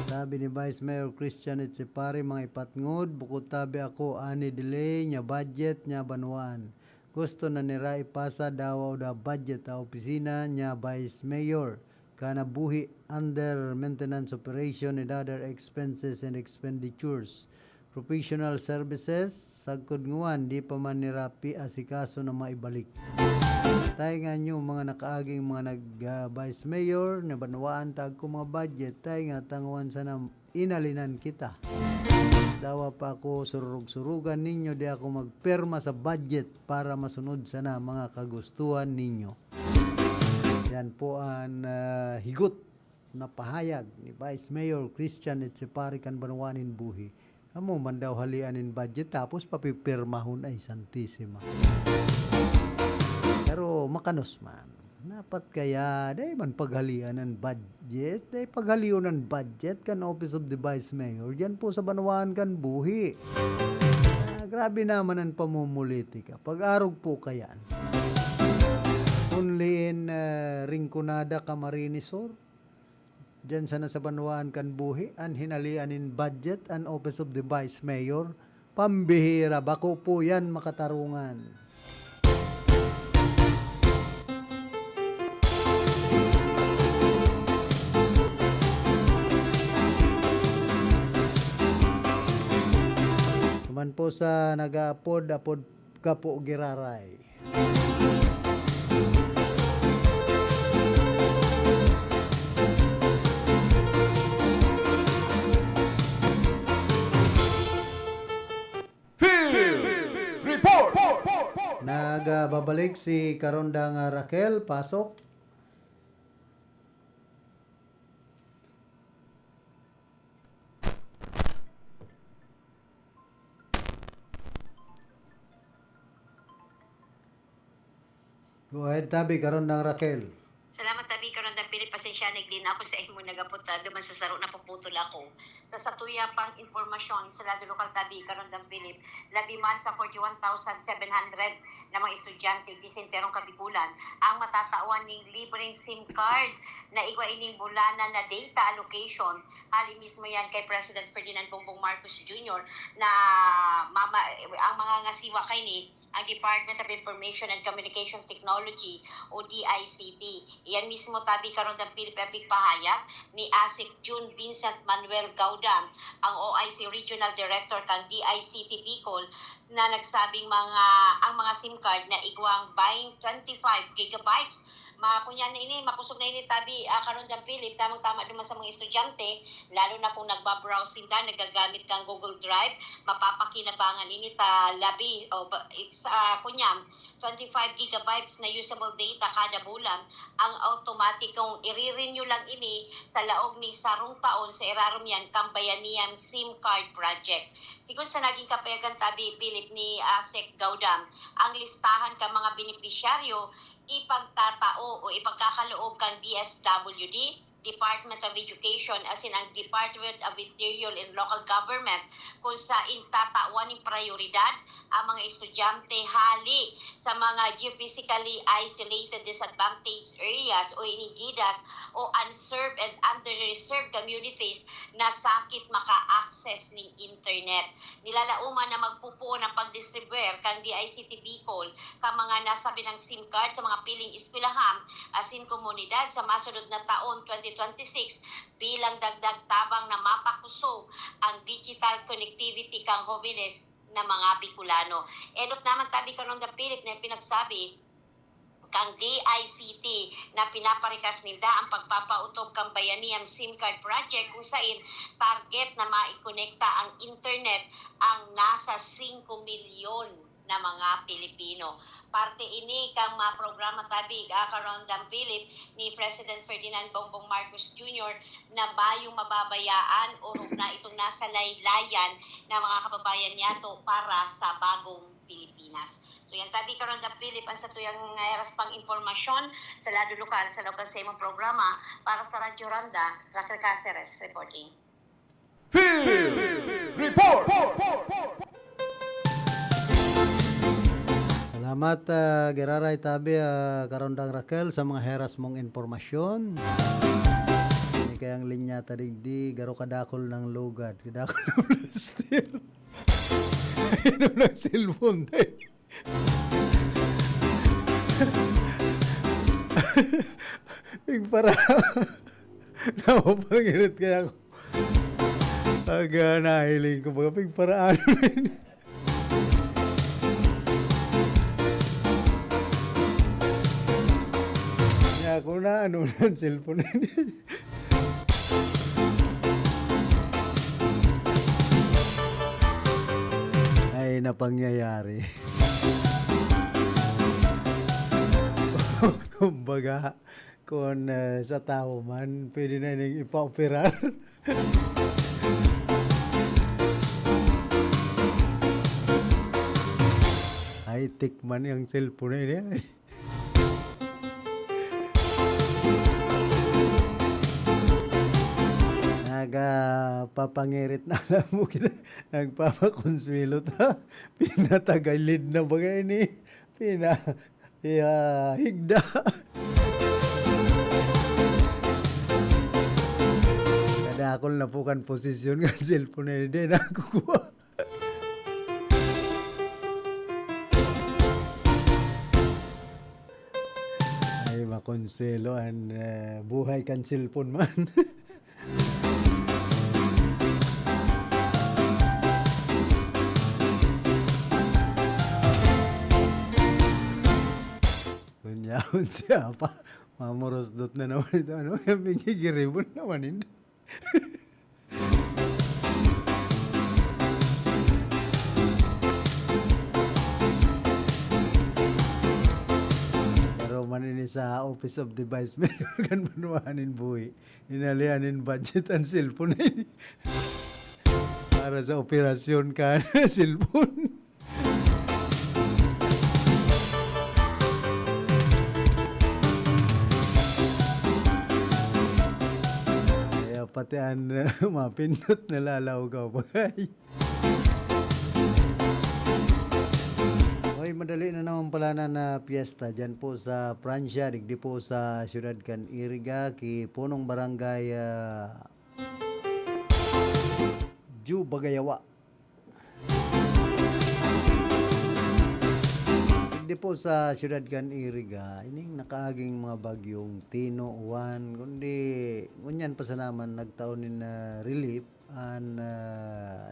Sabi ni Vice Mayor Christian Itsipari, mga ipatngod, bukod tabi ako, ani delay nya budget nya Banuan. Gusto na nira ipasa daw da budget a opisina nya Vice Mayor. Kana buhi under maintenance operation and other expenses and expenditures. Professional services, sagkod nguan, di pa man nirapi asikaso na maibalik. Tayo nga nyo mga nakaaging mga nag-vice mayor na banwaan tag ko mga budget, tayo nga tanguan sana inalinan kita. Dawa pa ako surug-surugan ninyo, di ako magperma sa budget para masunod sana mga kagustuhan ninyo. Yan po ang higot na pahayag ni Vice Mayor Christian Itsipari kan Banuanin Buhi. Amo man daw halian in budget tapos papipirmahon ay Santisima. Pero makanos man. Dapat kaya day man paghalian ng budget, day paghalion ng budget kan Office of the Vice Mayor. Diyan po sa Banuan kan Buhi. Grabe naman ang pamumulitika. Pag-arog po kayan. Only in Rinconada, Camarines Sur. Diyan sana sa Banuan kan Buhi, ang hinalian in budget ang Office of the Vice Mayor. Pambihira, bako po yan makatarungan. Naman po sa nag-apod ka po giraray. Nagbabalik si Karondang Raquel, pasok. Go ahead, tabi, Karondang Raquel. Salamat tabi karon ng Pilip, pasensya nagdin ako sa imo nagaputa duman sa saro na puputol ako. Sa satuya pang impormasyon sa lado lokal tabi karon ng Pilip, labi man sa 41,700 na mga estudyante disenterong kabigulan ang matatawan ning libreng SIM card na igwa ining bulanan na data allocation. Hali mismo yan kay President Ferdinand Bongbong Marcos Jr. na ang mga ngasiwa kay ni ang Department of Information and Communication Technology o DICT. Iyan mismo tabi karon ng Pilipepik pahayag ni ASIC June Vincent Manuel Gaudam, ang OIC Regional Director kang DICT Bicol, na nagsabing ang mga SIM card na igwang buying 25 gigabytes makunyan na ini, makusog na ini tabi karon ng Pilip, tamang-tama duman sa mga estudyante, lalo na kung nagbabrowse sila, nagagamit kang Google Drive, mapapakinabangan ini ta labi o kunyam 25 gigabytes na usable data kada bulan, ang automatic kung i-renew lang ini sa laog ni sarong taon sa irarom yan kambayanihan SIM card project. Sigun sa naging kapayagan tabi Pilip ni ASEC Gaudam, ang listahan ka mga benepisyaryo ipagtatao o ipagkakaloob kang DSWD, Department of Education, as in ang Department of Interior and Local Government, kung sa intatawan ng prioridad ang mga estudyante hali sa mga geophysically isolated disadvantaged areas o inigidas o unserved and underserved communities na sakit maka-access ng internet. Nilalauman na magpupo ng pag-distribuer kang DICT Bicol ka mga nasabi ng SIM card sa mga piling eskwelahan as in komunidad sa masunod na taon 2026 bilang dagdag tabang na mapakusog ang digital connectivity kang jóvenes na mga Bicolano. Edot naman tabi karon ng Pilip na pinagsabi kang DICT na pinaparikas nila ang pagpapautob kang bayanihan SIM card project kung saan target na maikonekta ang internet ang nasa 5 milyon na mga Pilipino. Parte ini kang mga programa tabi karon ng Pilip ni President Ferdinand Bongbong Marcos Jr. na bayong mababayaan o na itong nasa laylayan ng mga kababayan niyato para sa bagong Pilipinas. So yan tabi karon ng Pilip ang sa tuyang eras pang impormasyon sa lado lokal sa lokal sa imong programa para sa Radyo Randa, Raquel Cáceres reporting. Salamat Salamat Geraray tabi Karondang Raquel sa mga heras mong informasyon. Ini kayang linya tadigdi garo kadakol ng lugad, kadakol ng plaster. Inom ng cellphone tayo. Para napapangirit kaya ako. Aga nahiling ko mga pigparaan rin. Kaya ako na ano ng cellphone rin. Ay napangyayari. Kumbaga, kung sa tao man, pwede na nang ipa-operar. High-tech man yung cellphone na yun. Nagpapangirit na alam mo kita. Nagpapakonsuelo ta. Pinatagalid na bagay ni. Higda. Kadakol na po kan posisyon ng cellphone na hindi nakukuha. Ay makonselo ang buhay kan cellphone man. Kunyaon siya pa. Mamurosdot na naman ito. Ano yung bigigiribon naman hindi. Pero manini sa Office of the Vice Mayor kan manuanin buhi. Inalianin budget ang cellphone na ini. Para sa operasyon ka cellphone. Pati ang mapindot na lalaw ka bagay. Okay, madali na naman pala na piyesta dyan po sa Prancia, digdi po sa Ciudad Can Iriga, ki punong barangay Ju Bagayawa. Digdi po sa Ciudad Can Iriga, ining nakaaging mga bagyong Tino, Juan, kundi ngunyan pa sa naman nagtaon na relief ang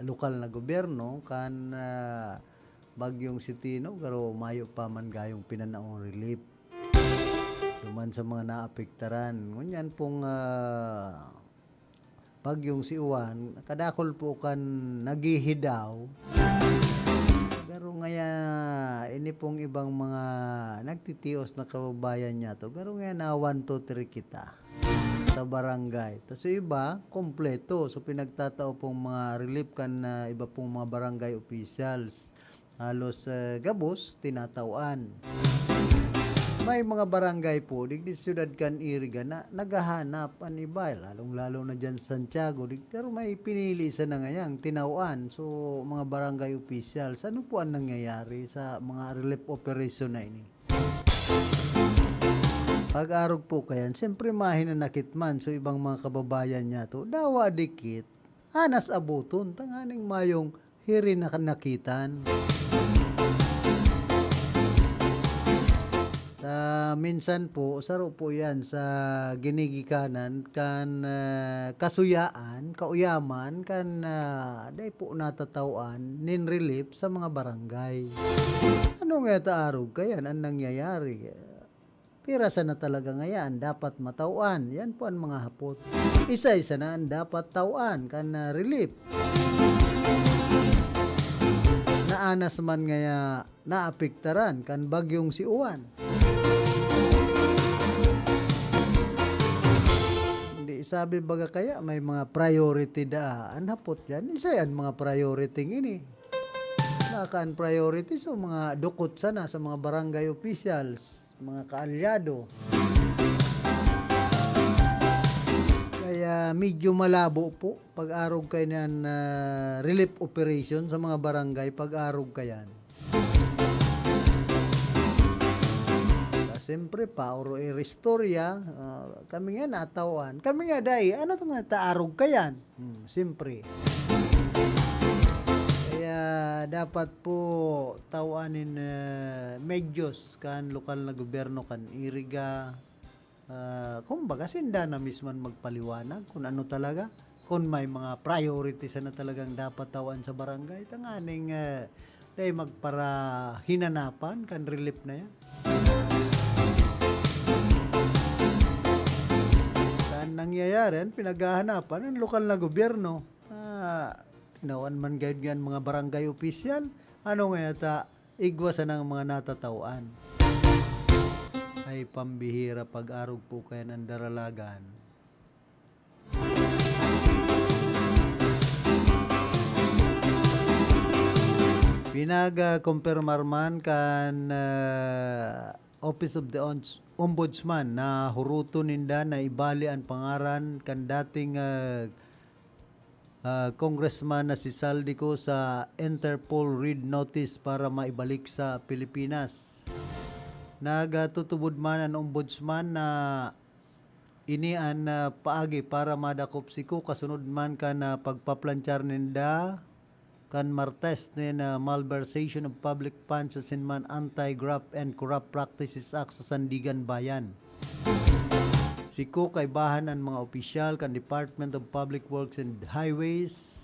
lokal na gobyerno kan bagyong si Tino, garo mayo pa man gayong pinanaong relief. Duman sa mga naapektaran. Ngunyan pong bagyong si Juan, kadakol po kan nagihidaw. Garo ngaya ini pong ibang mga nagtitios na kababayan niya to. Garo ngaya na 1, 2, 3 kita sa barangay. Tapos iba, kompleto. So pinagtatao pong mga relief kan na iba pong mga barangay officials. Halos gabos, tinatauan. May mga barangay po, digdi Ciudad Can Iriga na naghahanap ang iba, lalong-lalo na dyan sa Santiago, pero may pinili sa na ngayang tinauan. So, mga barangay officials, ano po ang nangyayari sa mga relief operation na ini? Pag-arog po kayan, siyempre mahinanakit man, so ibang mga kababayan niya to, dawa dikit, anas abuton, tanganing mayong hiri na nakitan. Minsan po, saro po yan sa ginigikanan kan kasuyaan, kauyaman kan day po natatauan nin relief sa mga barangay. Ano nga taarog kayan ang nangyayari? Pirasa na talaga ngayon dapat matauan. Yan po ang mga hapot. Isa-isa na ang dapat tauan kan relief. Naanas man ngaya naapektaran kan bagyong si Juan. Sabi baga kaya may mga priority daan hapot yan. Isa yan mga priority ini. Nakaan priority so mga dukot sana sa mga barangay officials, mga kaalyado. Kaya medyo malabo po pag-arog kayo ng relief operation sa mga barangay pag-arog kayan. siyempre pauro restorya, kami nga natawan. Kami nga day, ano to nga taarog kayan? Siyempre. Kaya dapat po tawanin medyos kan lokal na gobyerno kan iriga. Kumbaga sinda na mismo magpaliwanag kung ano talaga. Kung may mga priorities na talagang dapat tawan sa barangay, tanganing dahil magpara hinanapan kan relief na yan. Saan nangyayari? Pinaghahanapan ng lokal na gobyerno. Tinawan man gayud yan mga barangay official. Ano nga yata? Igwasan ng mga natatawaan. Ay pambihira pag-arog po kayo ng daralagan. Pinag-kumpirmar man kan Office of the Ombudsman na huruto ninda na ibali ang pangaran kan dating congressman na si Saldico sa Interpol Red Notice para maibalik sa Pilipinas. Nagtutubod man ang ombudsman na inian paagi para madakop siko kasunod man ka na pagpaplanchar ninda kan martes ni na malversation of public funds sa sinman Anti-Graft and Corrupt Practices Act sa Sandigan Bayan. Siko kay bahan ang mga opisyal kan Department of Public Works and Highways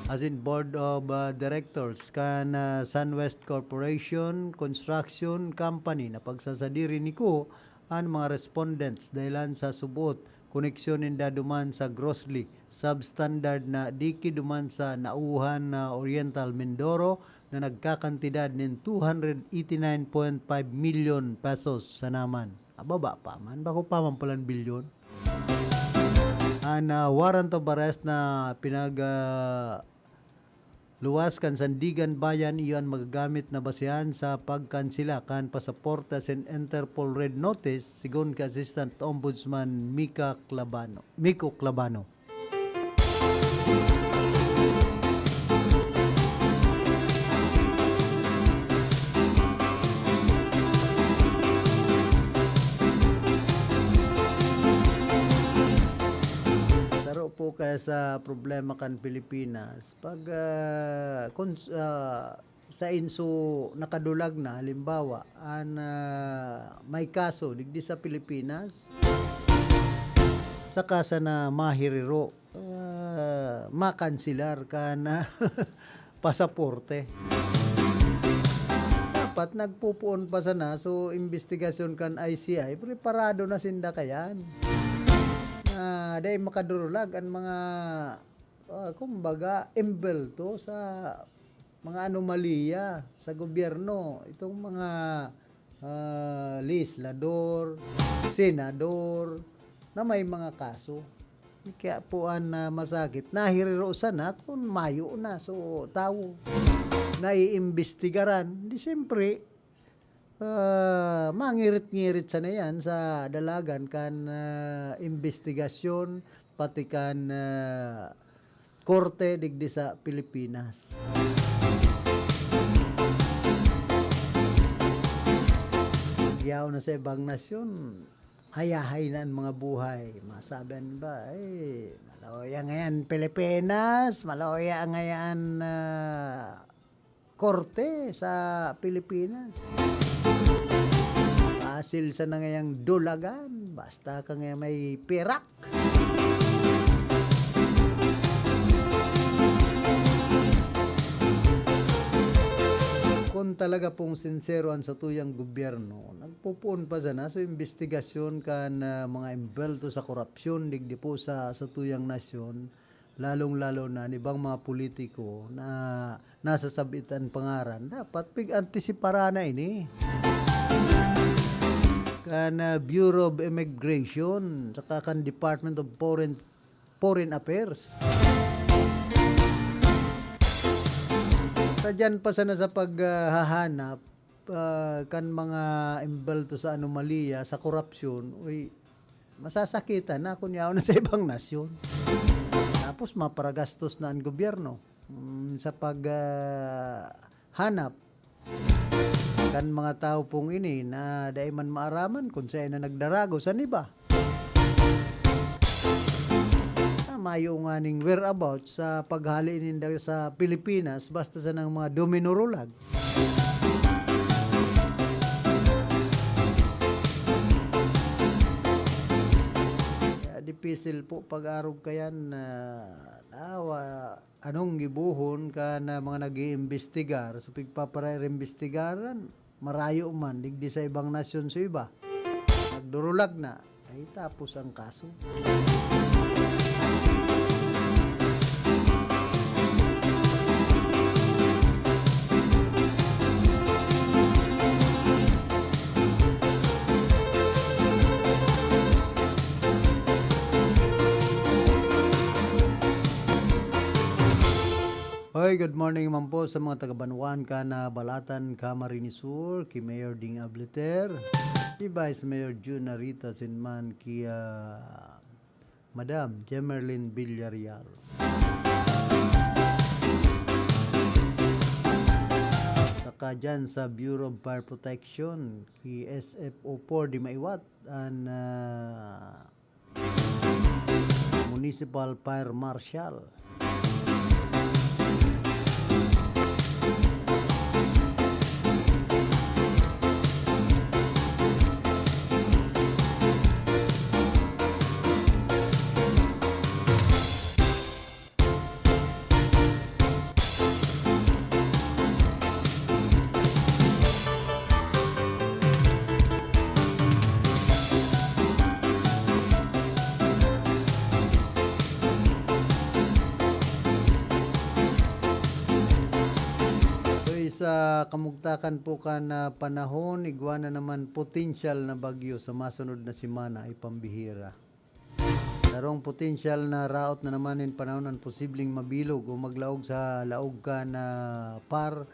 as in Board of Directors kan SunWest Corporation Construction Company na pagsasadiri niko ang mga respondents dahilan sa subot koneksyon ninda duman sa grossly substandard na diki duman sa nauhan na Oriental Mindoro na nagkakantidad ng 289.5 million pesos sa naman. Ababa pa man, bako pa man palang bilyon. Ang warrant of arrest na luwas kan Sandigan Bayan iyon magagamit na basehan sa pagkansila kan pasaporta sin Interpol Red Notice sigon ka Assistant Ombudsman Miko Clabano. Po kaya sa problema kan Pilipinas pag sa inso nakadulag na halimbawa may kaso digdi sa Pilipinas sa kasa na mahiriro makansilar kan pasaporte dapat nagpupuon pa sana so investigasyon kan ICI preparado na sinda kayan dahil makadurulag ang mga kumbaga embelto sa mga anomalya sa gobyerno itong mga legislador, senador na may mga kaso kaya po ang masakit nahiriro sana kung mayo na so tao naiimbestigaran di siyempre mangirit-ngirit sana yan sa dalagan kan investigasyon pati kan korte digdi sa Pilipinas. Yaw na sa ibang nasyon hayahay na ang mga buhay masabihan ba maloya ngayon Pilipinas maloya ngayon korte sa Pilipinas asil sa nangayang dulagan basta ka nga may pirak kung talaga pong sincero ang sa tuyang gobyerno nagpupuon pa sana so investigasyon kan mga embelto sa korupsyon digdi po sa tuyang nasyon lalong-lalo na ibang mga politiko na nasasabitan pangaran dapat pig-antisipara na ini kan Bureau of Immigration saka kan Department of Foreign Affairs sadyan pa sana sa paghahanap kan mga embelto sa anomalya sa korupsyon masasakitan na kunyaw na sa ibang nasyon tapos maparagastos na ang gobyerno sa paghanap Kan mga tao pong ini na dahil man maaraman kung saan na nagdarago sa iba. Mayo nga ning whereabouts sa paghali ninda sa Pilipinas basta sa ng mga dominurulag. Dipisil po pag-arog kayan na anong gibuhon ka na mga nag-iimbestigar so pigpaparaimbestigaran marayo man digdi sa ibang nasyon sa iba nagdurulag na ay tapos ang kaso. Hoy, good morning man po sa mga taga-Banwan ka na Balatan, Camarines Sur, ki Mayor Ding Ableter, ki Vice Mayor June Narita Sinman, ki Madam Jemerlyn Villarreal. Saka dyan sa Bureau of Fire Protection, ki SFO4 di Maiwat, and Municipal Fire Marshal. Sa kamugtakan po ka na panahon, igwana naman potential na bagyo sa masunod na simana ay pambihira. Darong potential na raot na naman in panahon ang posibleng mabilog o maglaog sa laog ka na PAR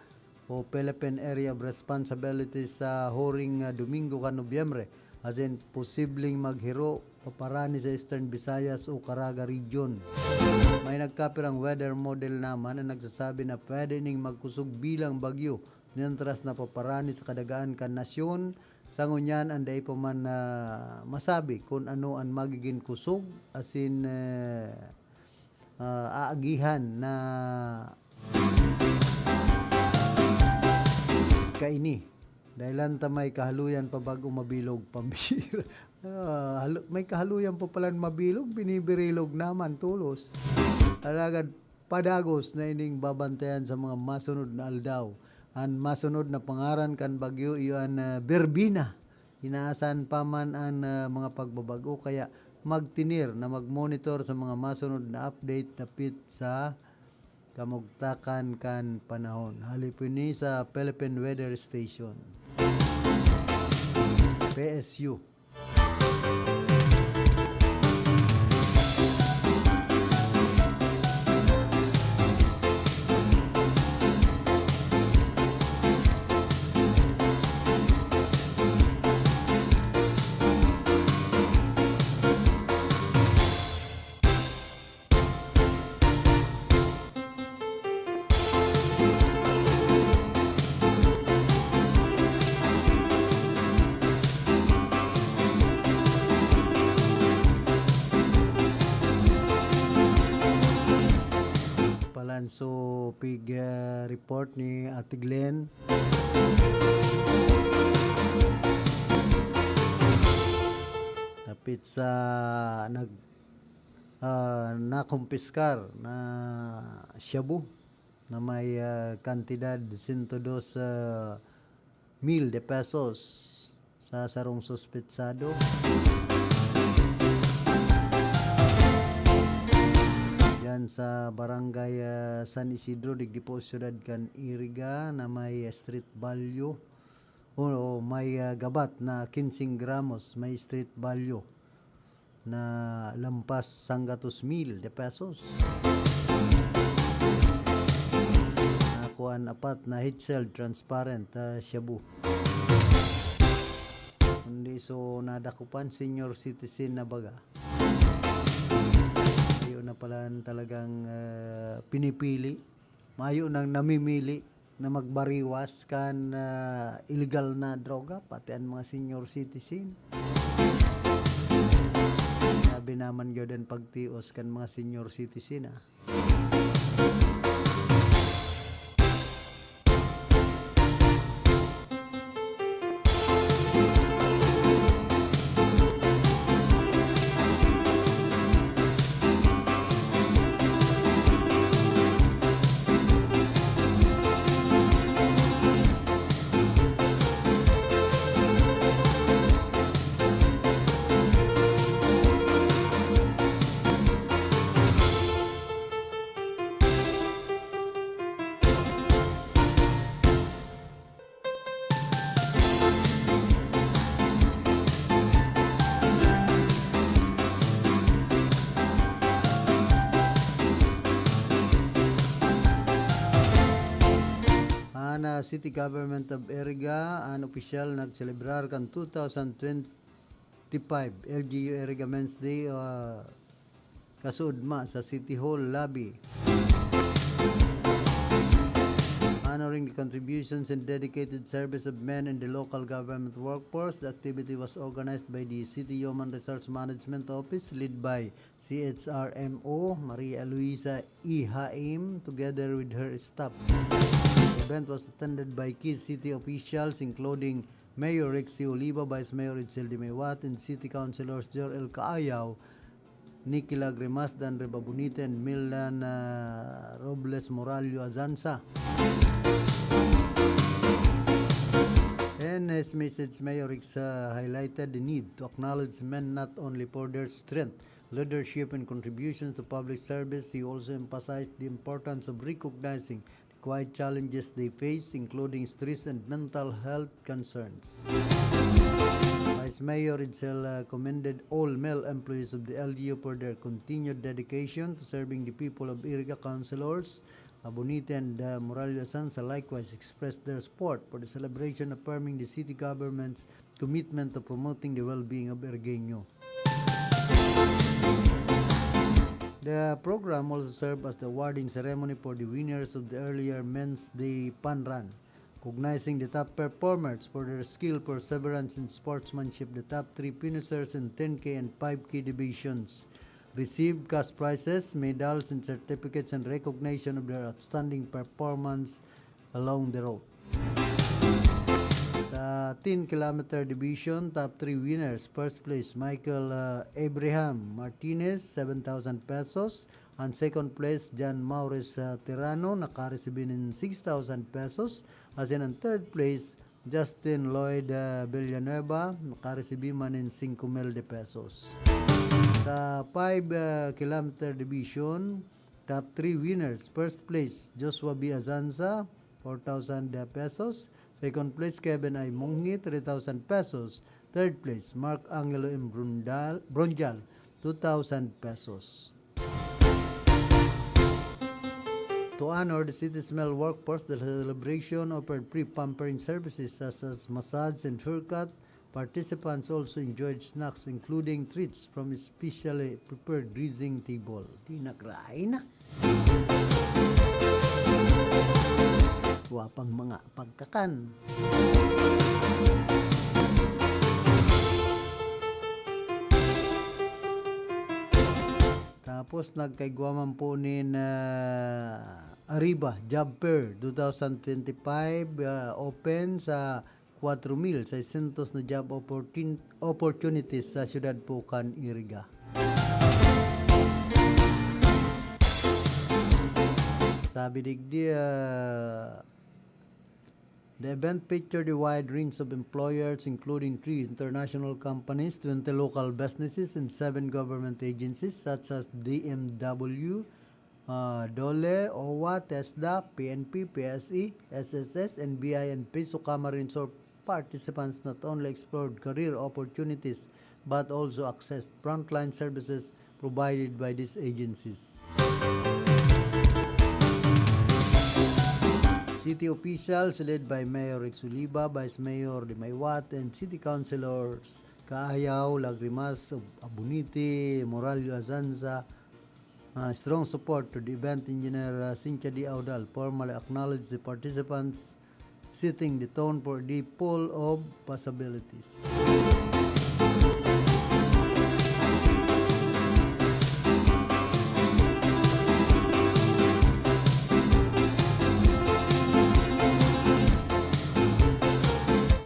o Philippine Area of Responsibility sa huring Domingo ka Nobyembre, as in posibleng maghiro paparani sa Eastern Visayas o Caraga Region. May nagkapirang weather model naman na nagsasabi na pwede ning magkusog bilang bagyo niyantras na paparani sa kadagaan kan nasyon. Sa ngunyan, anday pa man masabi kung ano ang magiging kusog as in aagihan na kaini. Dahil may kahaluyan pa bago mabilog pambira. May kahaluyan pa pala mabilog, binibirilog naman tulos. Alagad padagos na ining babantayan sa mga masunod na aldaw. Ang masunod na pangaran kan bagyo iyan Berbina. Inaasahan pa man ang mga pagbabago kaya magtinir na magmonitor sa mga masunod na update na pit sa kamugtakan kan panahon. Halipin ni sa Philippine Weather Station. PSU. So pig report ni Ate Glenn. Napit sa nakumpiskar na shabu na may kantidad 102,000 de pesos sa sarong suspetsado. Sa barangay San Isidro, Digdipo, Ciudad Can Iriga na may street value o may gabat na 15 gramos, may street value na lampas 100,000 de pesos. Nakuan apat na heat-sealed transparent shabu. Kundi so nadakupan senior citizen na baga. Na pala talagang pinipili, mayo nang namimili na magbariwas kan illegal na droga pati ang mga senior citizen. Sabi naman yun pagtios kan mga senior citizen City Government of Eriga an opisyal nagselebrar kan 2025 LGU Eriga Men's Day kasudma sa City Hall lobby, honoring the contributions and dedicated service of men in the local government workforce. The activity was organized by the City Human Resource Management Office led by CHRMO Maria Luisa E. Haim together with her staff. The event was attended by key city officials including Mayor Rexy Oliva, Vice Mayor Itzel Dimewat, and City Councilors Jorel Kaayaw, Nikki Lagrimas, Dan Rebabunite, and Milan Robles Moralio Azanza. In his message, Mayor Rex highlighted the need to acknowledge men not only for their strength, leadership, and contributions to public service. He also emphasized the importance of recognizing quiet challenges they face, including stress and mental health concerns. Vice Mayor Itzel commended all male employees of the LGU for their continued dedication to serving the people of Iriga. Councilors Abonite and Moralio Sansa likewise expressed their support for the celebration, affirming the city government's commitment to promoting the well-being of Irigueño. The program also served as the awarding ceremony for the winners of the earlier Men's Day Fun Run, recognizing the top performers for their skill, perseverance, and sportsmanship. The top 3 finishers in 10K and 5K divisions received cash prizes, medals, and certificates in recognition of their outstanding performance along the road. Sa 10-kilometer division, top 3 winners. First place, Michael Abraham Martinez, 7,000 pesos. And second place, John Maurice Tirano, nakareceive ng 6,000 pesos. As in, ang third place, Justin Lloyd Villanueva, nakareceive man ng 5,000 pesos. Sa 5-kilometer division, top 3 winners. First place, Joshua B. Azanza, 4,000 pesos. Second place, Kevin I. Munghi, 3,000 pesos. Third place, Mark Angelo M. Bronjal, 2,000 pesos. To honor the city's male workforce, the celebration offered free pampering services such as massage and haircut. Participants also enjoyed snacks including treats from a specially prepared greasing table. Di nagrain na. Wapang mga pagkakan. Tapos nagkaigwaman po ni Arriba Job Fair 2025 open sa 4,600 na job opportunities sa siyudad Pucan, Iriga. Sabi digdi, the event featured a wide range of employers including 3 international companies, 20 local businesses, and 7 government agencies such as DMW, DOLE, OWA, TESDA, PNP, PSE, SSS, NBI, and Piso Camarines. So participants not only explored career opportunities but also accessed frontline services provided by these agencies. City officials led by Mayor Rex Oliva, Vice Mayor Dimewat, and City Councilors Kaayaw, Lagrimas, Abunite, Moralio Azanza, strong support to the event. Engineer Cynthia D. Audal formally acknowledged the participants, setting the tone for the pool of possibilities.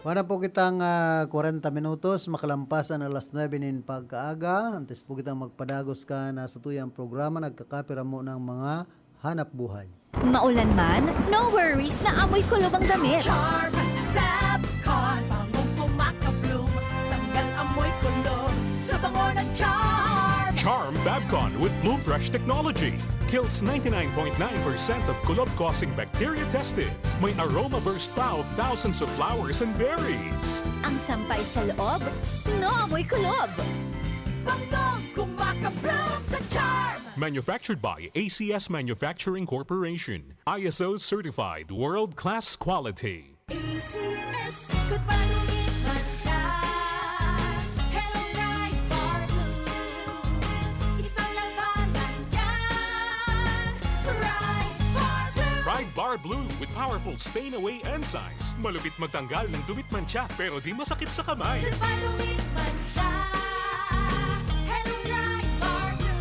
Para po kitang 40 minutos, makalampasan alas 9 nin pagkaaga. Antes po kitang magpadagos ka na sa tuyang programa, nagkakapira mo ng mga hanap buhay. Maulan man, no worries na amoy kulob ang damit. Charm Fabcon, bangong pumakabloom, tanggal amoy kulob sa bango ng Charm. Charm Fabcon with Bloom Fresh technology kills 99.9% of kulob-causing bacteria tested. May aroma burst pa of thousands of flowers and berries. Ang sampay sa loob, no amoy kulob. Bangong kumakabloom sa Charm. Manufactured by ACS Manufacturing Corporation. ISO certified world-class quality. ACS, good pa lumipas siya. Hello, Bright Bar Blue. Isang labanan yan. Bright Bar Blue. Pride Bar Blue with powerful stain-away enzymes. Malupit magtanggal ng dumit mancha pero di masakit sa kamay. Good pa lumipas siya. Hello, Bright Bar Blue.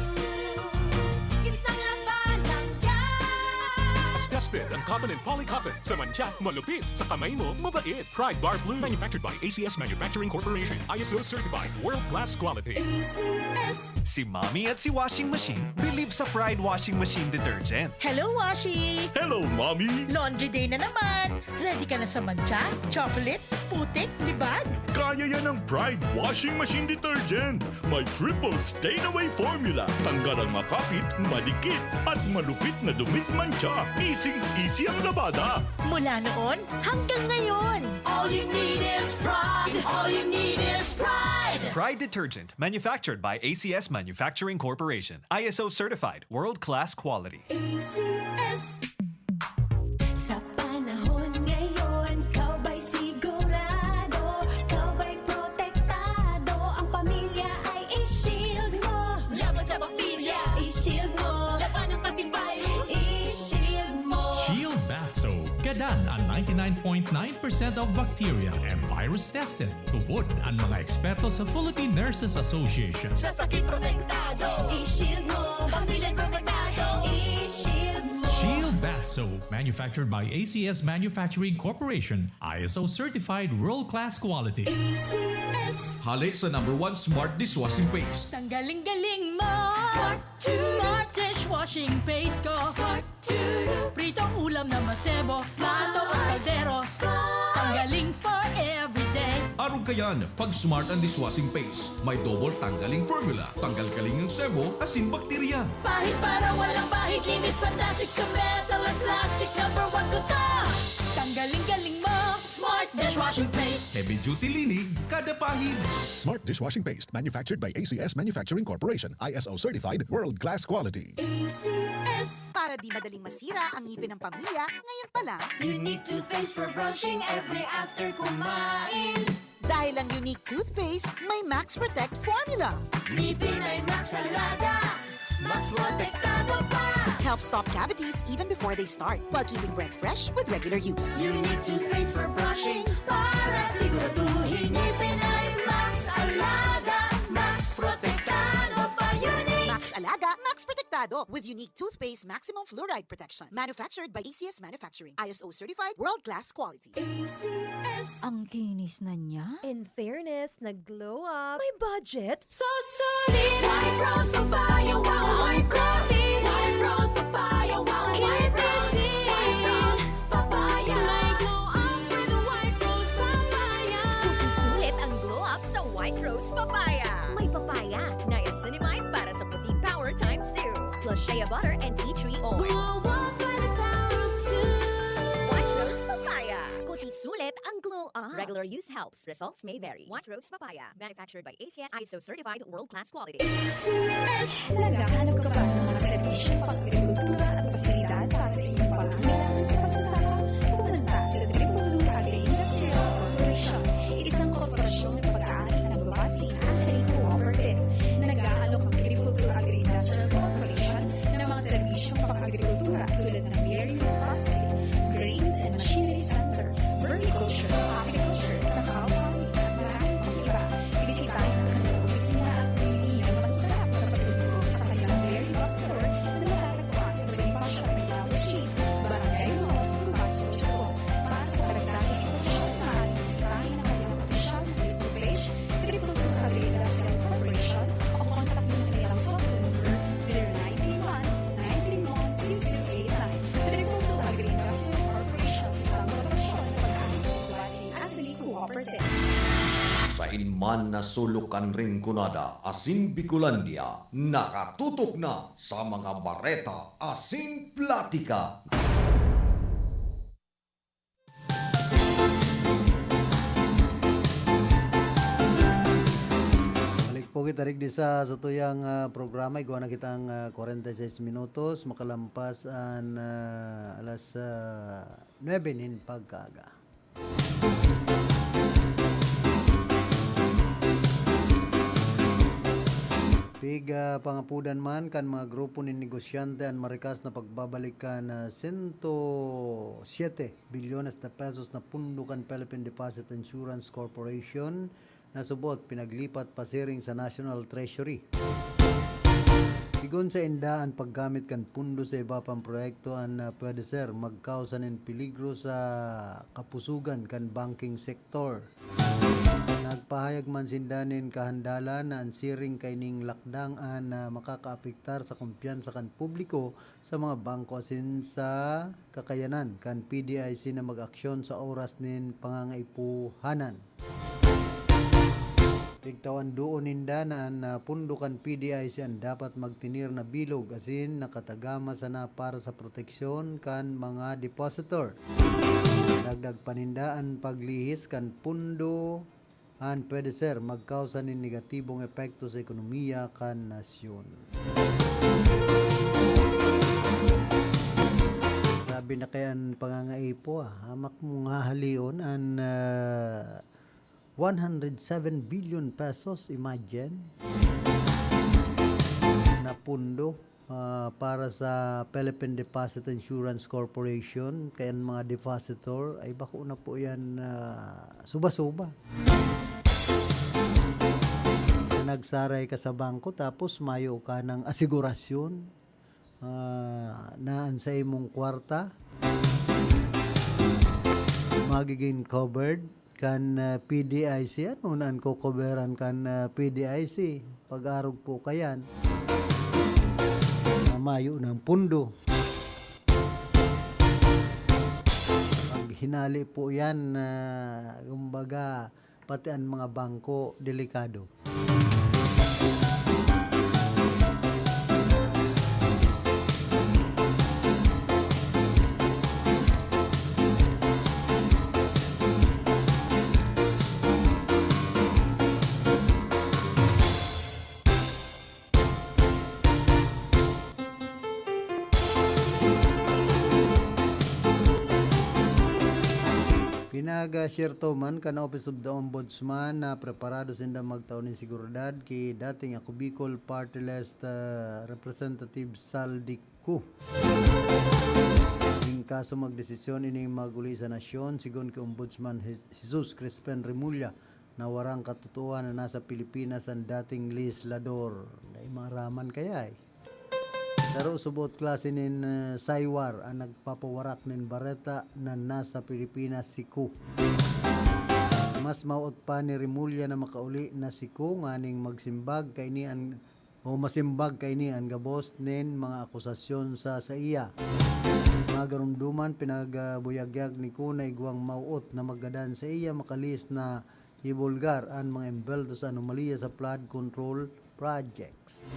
Isang labanan yan. As tested ang cotton and polycotton. Sa mancha, malupit. Sa kamay mo, mabait. Pride Bar Blue. Manufactured by ACS Manufacturing Corporation. ISO certified world-class quality. ACS. Si Mommy at si Washing Machine believe sa Pride Washing Machine Detergent. Hello, Washi! Hello, Mommy! Laundry day na naman! Ready ka na sa mancha, chocolate, putik, libag? Kaya yan ang Pride Washing Machine Detergent. May triple stain-away formula. Tanggal ang makapit, madikit, at malupit na dumit mancha. Easy ang labada. Mula noon hanggang ngayon. All you need is pride. All you need is pride. Pride Detergent, manufactured by ACS Manufacturing Corporation. ISO certified world-class quality. ACS. Sa panahon ngayon, kau ba'y sigurado? Kau ba'y protektado? Ang pamilya ay i-shield mo. Laban sa bakterya. I-shield mo. Laban ng pati virus. I-shield mo. Shield Bath Soap. Gadan ang 99.9% of bacteria and virus tested. Tupod ang mga eksperto sa Philippine Nurses Association. Sa sakit protektado. I-shield mo. Pamilyang protektado. I-shield mo. Shield Bath Soap, manufactured by ACS Manufacturing Corporation, ISO certified world-class quality. ACS. Halik sa #1 Smart Dishwashing Paste. Tanggaling-galing mo. Smart dishwashing paste ko. Smart Pritong ulam na masebo. Plato at kaldero. Tanggaling for everyday. Arog kayan, pag Smart ang Dishwashing Paste, may double tanggaling formula. Tanggal kaling ng sebo, asin bakterya. Pahit para walang bahid. Linis fantastic sa metal at plastic. #1 ko to. Tanggaling-galing mo. Smart dishwashing paste. Heavy duty linig, kada pahid. Smart Dishwashing Paste, manufactured by ACS Manufacturing Corporation. ISO certified world-class quality. ACS. Para di madaling masira ang ngipin ng pamilya, ngayon pa lang. Unique toothpaste for brushing every after kumain. Dahil ang unique toothpaste, may Max Protect formula. Ngipin ay Max Alaga. Max Protektado pa. Helps stop cavities even before they start, while keeping breath fresh with regular use. Unique toothpaste for brushing para siguraduhin ngipin ay Max Alaga. Max Protektado pa. Unique. Max Alaga, Max Protektado with unique toothpaste maximum fluoride protection. Manufactured by ACS Manufacturing. ISO certified world-class quality. ACS. Ang kinis na niya. In fairness, nag-glow up. May budget. So solid. White Rose Papaya. Wow, White Rose. White Rose Papaya. Wow, White Rose. White Rose Papaya. May glow up with White Rose Papaya. Sulit ang glow up sa White Rose Papaya. May papaya, niacinamide para sa puti power times 2. Plus shea butter and tea tree oil. Glow up by the power of 2. White Rose Papaya. Kuti sulit ang glow up. Regular use helps. Results may vary. White Rose Papaya. Manufactured by ACS ISO certified world-class quality. ACS. Naghahanap ka ba ng mga servisyo pang-agrikultura at pasilidad para sa iyong pangangailangan sa pagsasama? Pumunta sa Triple Agri-Industrial Corporation. Isang korporasyon ng pag-aari na nagbabase at cooperative. Nag-aalok ang Triple Agri-Industrial Corporation man na sulukan ring kunada asin Bicolandia, nakatutok na sa mga bareta asin platika. Po kita rig di sa tuyang programa iguana kitang 46 minutos makalampas an alas 9 nin pagkaga. Piga pangapudan man kan mga grupo ni negosyante ang marikas na pagbabalikan 107 bilyones na pesos na pundukan Philippine Deposit Insurance Corporation na subot pinaglipat pasiring sa National Treasury. Sigon sa indaan paggamit kan pundo sa iba pang proyekto ang pwede ser magkausan ng peligro sa kapusugan kan banking sector. Nagpahayag man sindanin kahandalan na ang siring kaining lakdang an makakaapektar sa kumpiyansa kan publiko sa mga bangko asin sa kakayanan kan PDIC na mag-aksyon sa oras nin pangangaipuhanan. Tigtawan doon ninda na ang pundukan PDIC ang dapat magtinir na bilog asin nakatagama sana para sa proteksyon kan mga depositor. Dagdag panindaan paglihis kan pundo ang pwede ser magkausa ng negatibong epekto sa ekonomiya kan nasyon. Sabi na kayan pangangaipo hamak mga halion ang 107 billion pesos, imagine, na pundo para sa Philippine Deposit Insurance Corporation. Kaya mga depositor ay bako na po yan suba-suba. Nagsaray ka sa bangko tapos mayo ka ng asigurasyon na sa imong kwarta magiging covered kan PDIC. Ano naan ko coveran kan PDIC pag-arog po kayan mayo ng pundo. Pag hinali po yan kumbaga pati ang mga bangko delikado. Pinag-share to man kan Office of the Ombudsman na preparado sinda magtaon ng seguridad ki dating ako Bicol Party List Representative Saldico.Ing kaso magdesisyon ini maguli sa nasyon sigon ki Ombudsman Jesus Crispin Remulla na warang katutuan na nasa Pilipinas ang dating legislador. Dahil maraman kaya Pero subot klase nin Saywar ang nagpapawarak nin bareta na nasa Pilipinas si Ku. Mas maot pa ni Remulla na makauli na si Ku nganing magsimbag kay ni masimbag kay ni ang gabos nin mga akusasyon sa iya. Mga garumduman pinagbuyagyag ni Ku na igwang mauot na magadan sa iya makalis na ibulgar ang mga embelto sa anomalya sa flood control projects.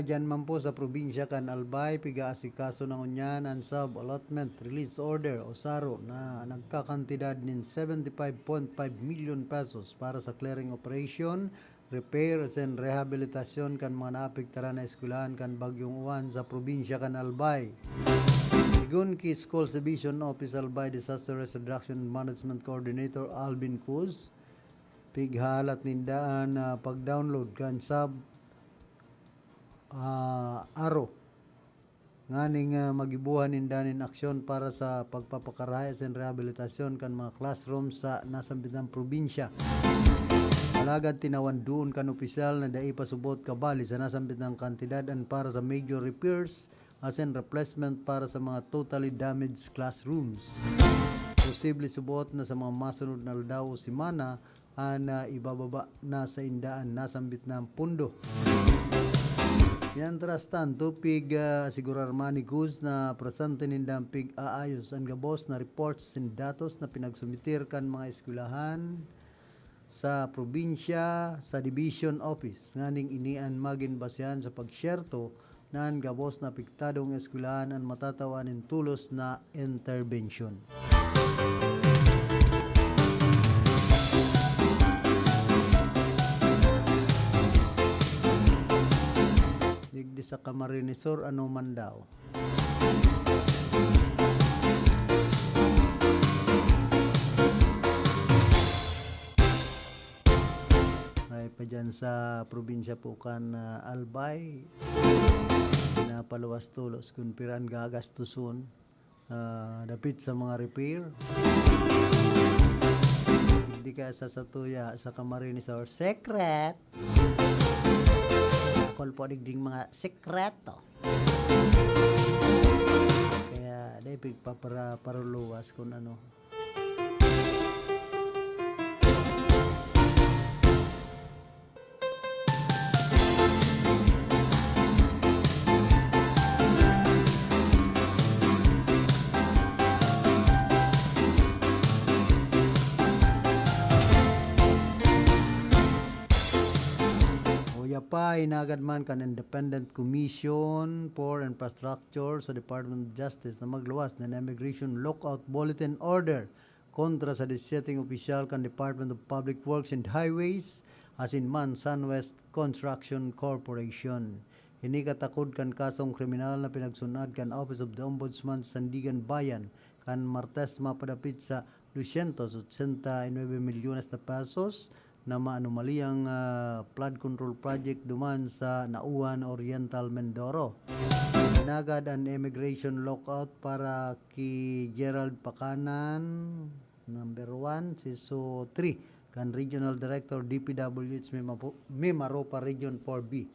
Dyan man po sa probinsya kan Albay piga-asikaso ng unyan ang sub-allotment release order o SARO na nagkakantidad nin 75.5 million pesos para sa clearing operation, repairs and rehabilitasyon kan mga naapektaran na eskwelahan kan Bagyong Uwan sa probinsya kan Albay. Sigun ki Schools Division Office Albay Disaster Risk Reduction Management Coordinator Alvin Cruz, pighalat nindaan pag-download kan aro nganing magibuhan nindanin aksyon para sa pagpapakarayas and rehabilitasyon kan mga classrooms sa nasambitang probinsya. Alagad tinawan doon kan opisyal na dai pasubot kabali sa nasambit ng kantidadan para sa major repairs as in replacement para sa mga totally damaged classrooms. Posible subot na sa mga masunod na aldaw o simana na ibababa na sa indaan nasambit ng pundo. Mientras tanto, asigurar manigos na presente nindang aayos ang gabos na reports and datos na pinagsumitir kan mga eskwelahan sa probinsya sa division office nganing inian magin basehan sa pagsyerto nan gabos na apektadong eskwelahan ang matatawanin tulos na intervention. Digdi sa Camarinesor ano man daw. Ay pa dyan sa probinsya po kan Albay na paluwas tulos kung piran gagastusun dapit sa mga repair. Hindi ka sa satuya sa Camarinesor secret. Kol po digding mga sekreto. Kaya dahil pagpaparuluwas kung ano. Pa inagad man kan Independent Commission for Infrastructure sa Department of Justice na magluwas ng Immigration Lockout Bulletin Order kontra sa 17 opisyal kan Department of Public Works and Highways as in man Sunwest Construction Corporation. Ini katakod kan kasong kriminal na pinagsunad kan Office of the Ombudsman Sandigan Bayan kan Martes mapadapit sa 289 milyones na pesos na maanumaliyang flood control project duman sa Nauan Oriental, Mindoro. Nagad ang immigration lockout para ki Gerald Pakanan, number 1, Siso 3, kan Regional Director DPWH Mimaropa Region 4B.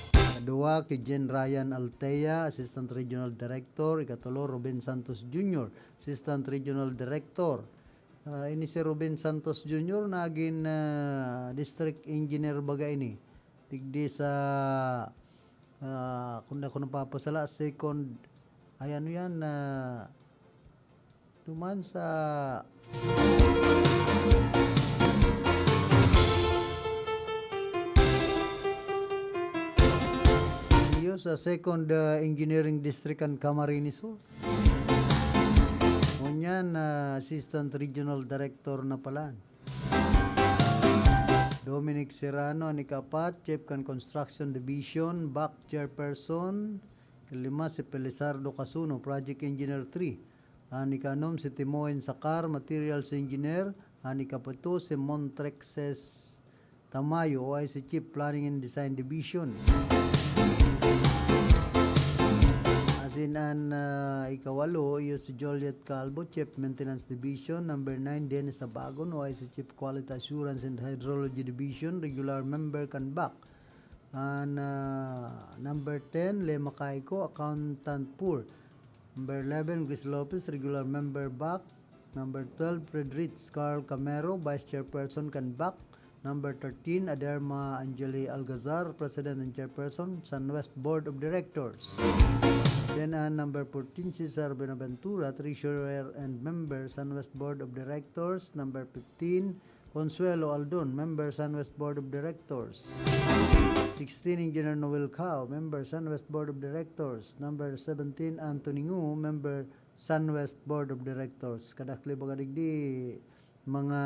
Kadua ki Jen Ryan Altea, Assistant Regional Director. Ikatulo, Ruben Santos Jr., Assistant Regional Director. Ini si Ruben Santos Jr. naging district engineer baga ini. Tigdi sa kung ako napapasala second ay ano yan duman sa iyo sa second engineering district ang Camarinesor. Yan Assistant Regional Director na pala. Dominic Serrano ni kapat, Chief kan Construction Division, Back Chairperson. Kalima si Pelizardo Casuno, Project Engineer 3. Ani kanom si Timoen Sakar, Materials Engineer. Ani kapato si Montrexes Tamayo, OIC Chief Planning and Design Division. Sinan ikawalo, iyo si Joliet Calvo, Chief Maintenance Division. Number 9, Dennis Abagon, OIC Chief Quality Assurance and Hydrology Division, regular member kan back. And number 10, Lema Kaiko, Accountant Poor. Number 11, Chris Lopez, regular member back. Number 12, Fredrich Carl Camero, Vice Chairperson kan back. Number 13, Aderma Angeli Algazar, President and Chairperson, Sunwest Board of Directors. Then number 14, Cesar Benaventura, Treasurer and Member, Sunwest Board of Directors. Number 15, Consuelo Aldon, Member, Sunwest Board of Directors. 16, Engineer Noel Cao, Member, Sunwest Board of Directors. Number 17, Anthony Ngu, Member, Sunwest Board of Directors. Kadakli bagadigdi mga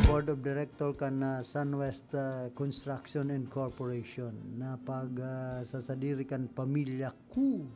Board of Director kan Sunwest Construction and Corporation na pag sasadiri kan pamilya ko.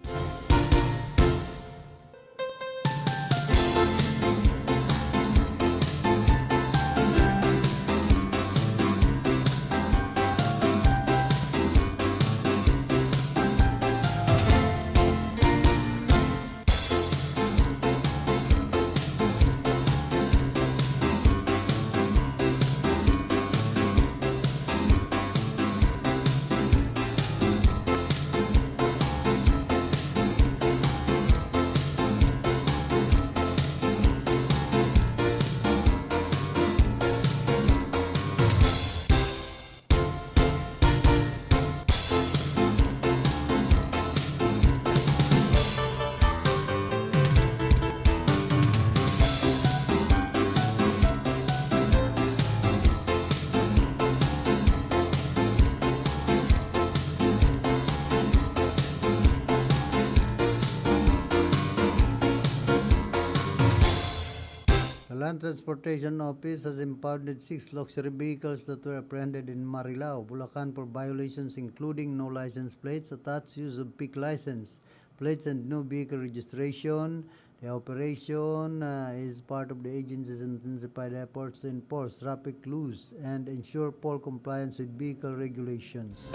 Land Transportation Office has impounded 6 luxury vehicles that were apprehended in Marilao, Bulacan for violations including no license plates, attached use of peak license plates, and no vehicle registration. The operation is part of the agency's intensified efforts to enforce traffic laws and ensure full compliance with vehicle regulations.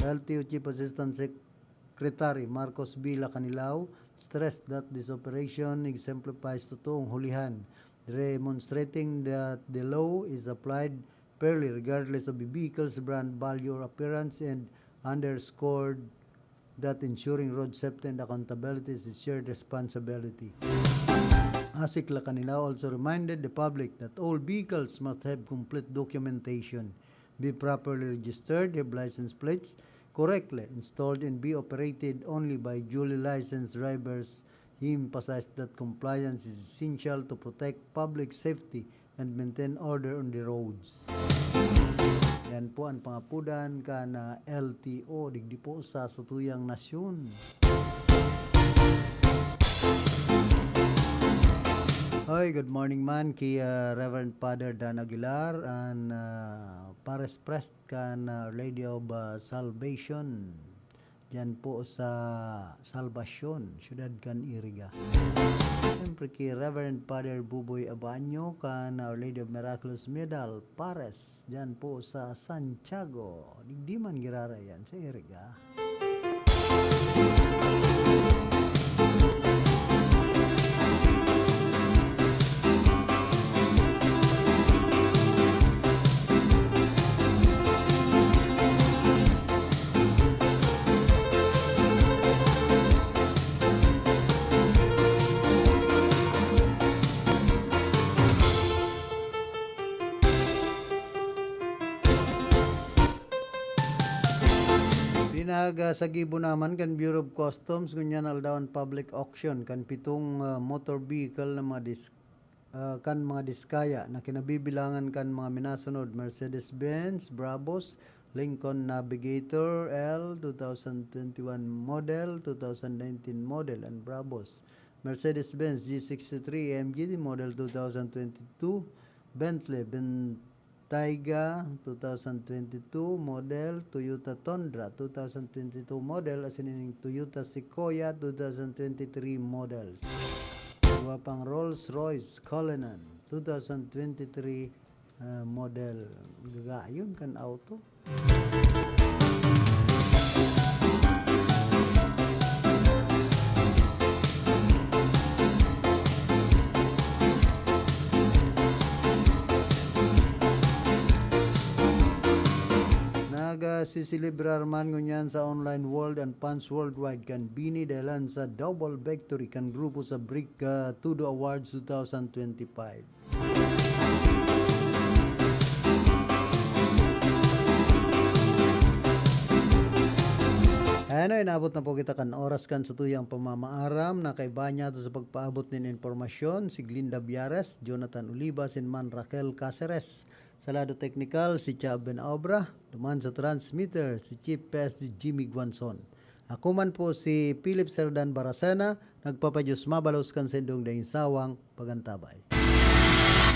LTO Chief Assistant Secretary Marcos B. Lacanilao stressed that this operation exemplifies totoong hulihan, demonstrating that the law is applied fairly regardless of the vehicle's brand, value, or appearance, and underscored that ensuring road safety and accountability is a shared responsibility. ASIC Lacanilao also reminded the public that all vehicles must have complete documentation, be properly registered, have license plates correctly installed, and be operated only by duly licensed drivers. He emphasized that compliance is essential to protect public safety and maintain order on the roads. Yan po ang pangapudan ka na LTO, digdi po sa satuyang nasyon. Hi, good morning man kay Reverend Father Dan Aguilar and Pares Prest kan Lady of Salvation. Yan po sa Salvasyon, Syudad kan Iriga. Siyempre kay Reverend Father Buboy Abanyo kan Our Lady of Miraculous Medal, Pares. Yan po sa Santiago. Digdi man girara yan sa Iriga. Sagibo naman kan Bureau of Customs kunyan aldawan public auction kan pitong motor vehicle na kan mga diskaya na kinabibilangan kan mga minasunod Mercedes-Benz Brabus, Lincoln Navigator L 2021 model, 2019 model and Brabus, Mercedes-Benz G63 AMG model 2022, Bentley Taiga 2022 model, Toyota Tundra 2022 model, as in Toyota Sequoia 2023 models. Dua pang Rolls-Royce Cullinan 2023 model. Gagayon kan auto. Sisilibrar man ngunyan sa online world and fans worldwide kan bini dahilan sa double victory kan grupo sa Brick Tudo Awards 2025. Ano, inabot na po kita kan oras kan sa tuyang pamamaaram na kay banya to sa pagpaabot nin informasyon si Glinda Biares, Jonathan Olivas, and man Raquel Caceres. Sa lado technical si Chab Ben Obra, duman sa transmitter si Chief PSD Jimmy Guanzon. Ako man po si Philip Serdan Barasena, nagpapadyos mabalos kan sendong daing sawang pagantabay.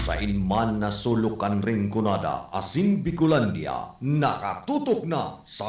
Sa inman na sulukan ring kunada, asin Bicolandia, nakatutok na sa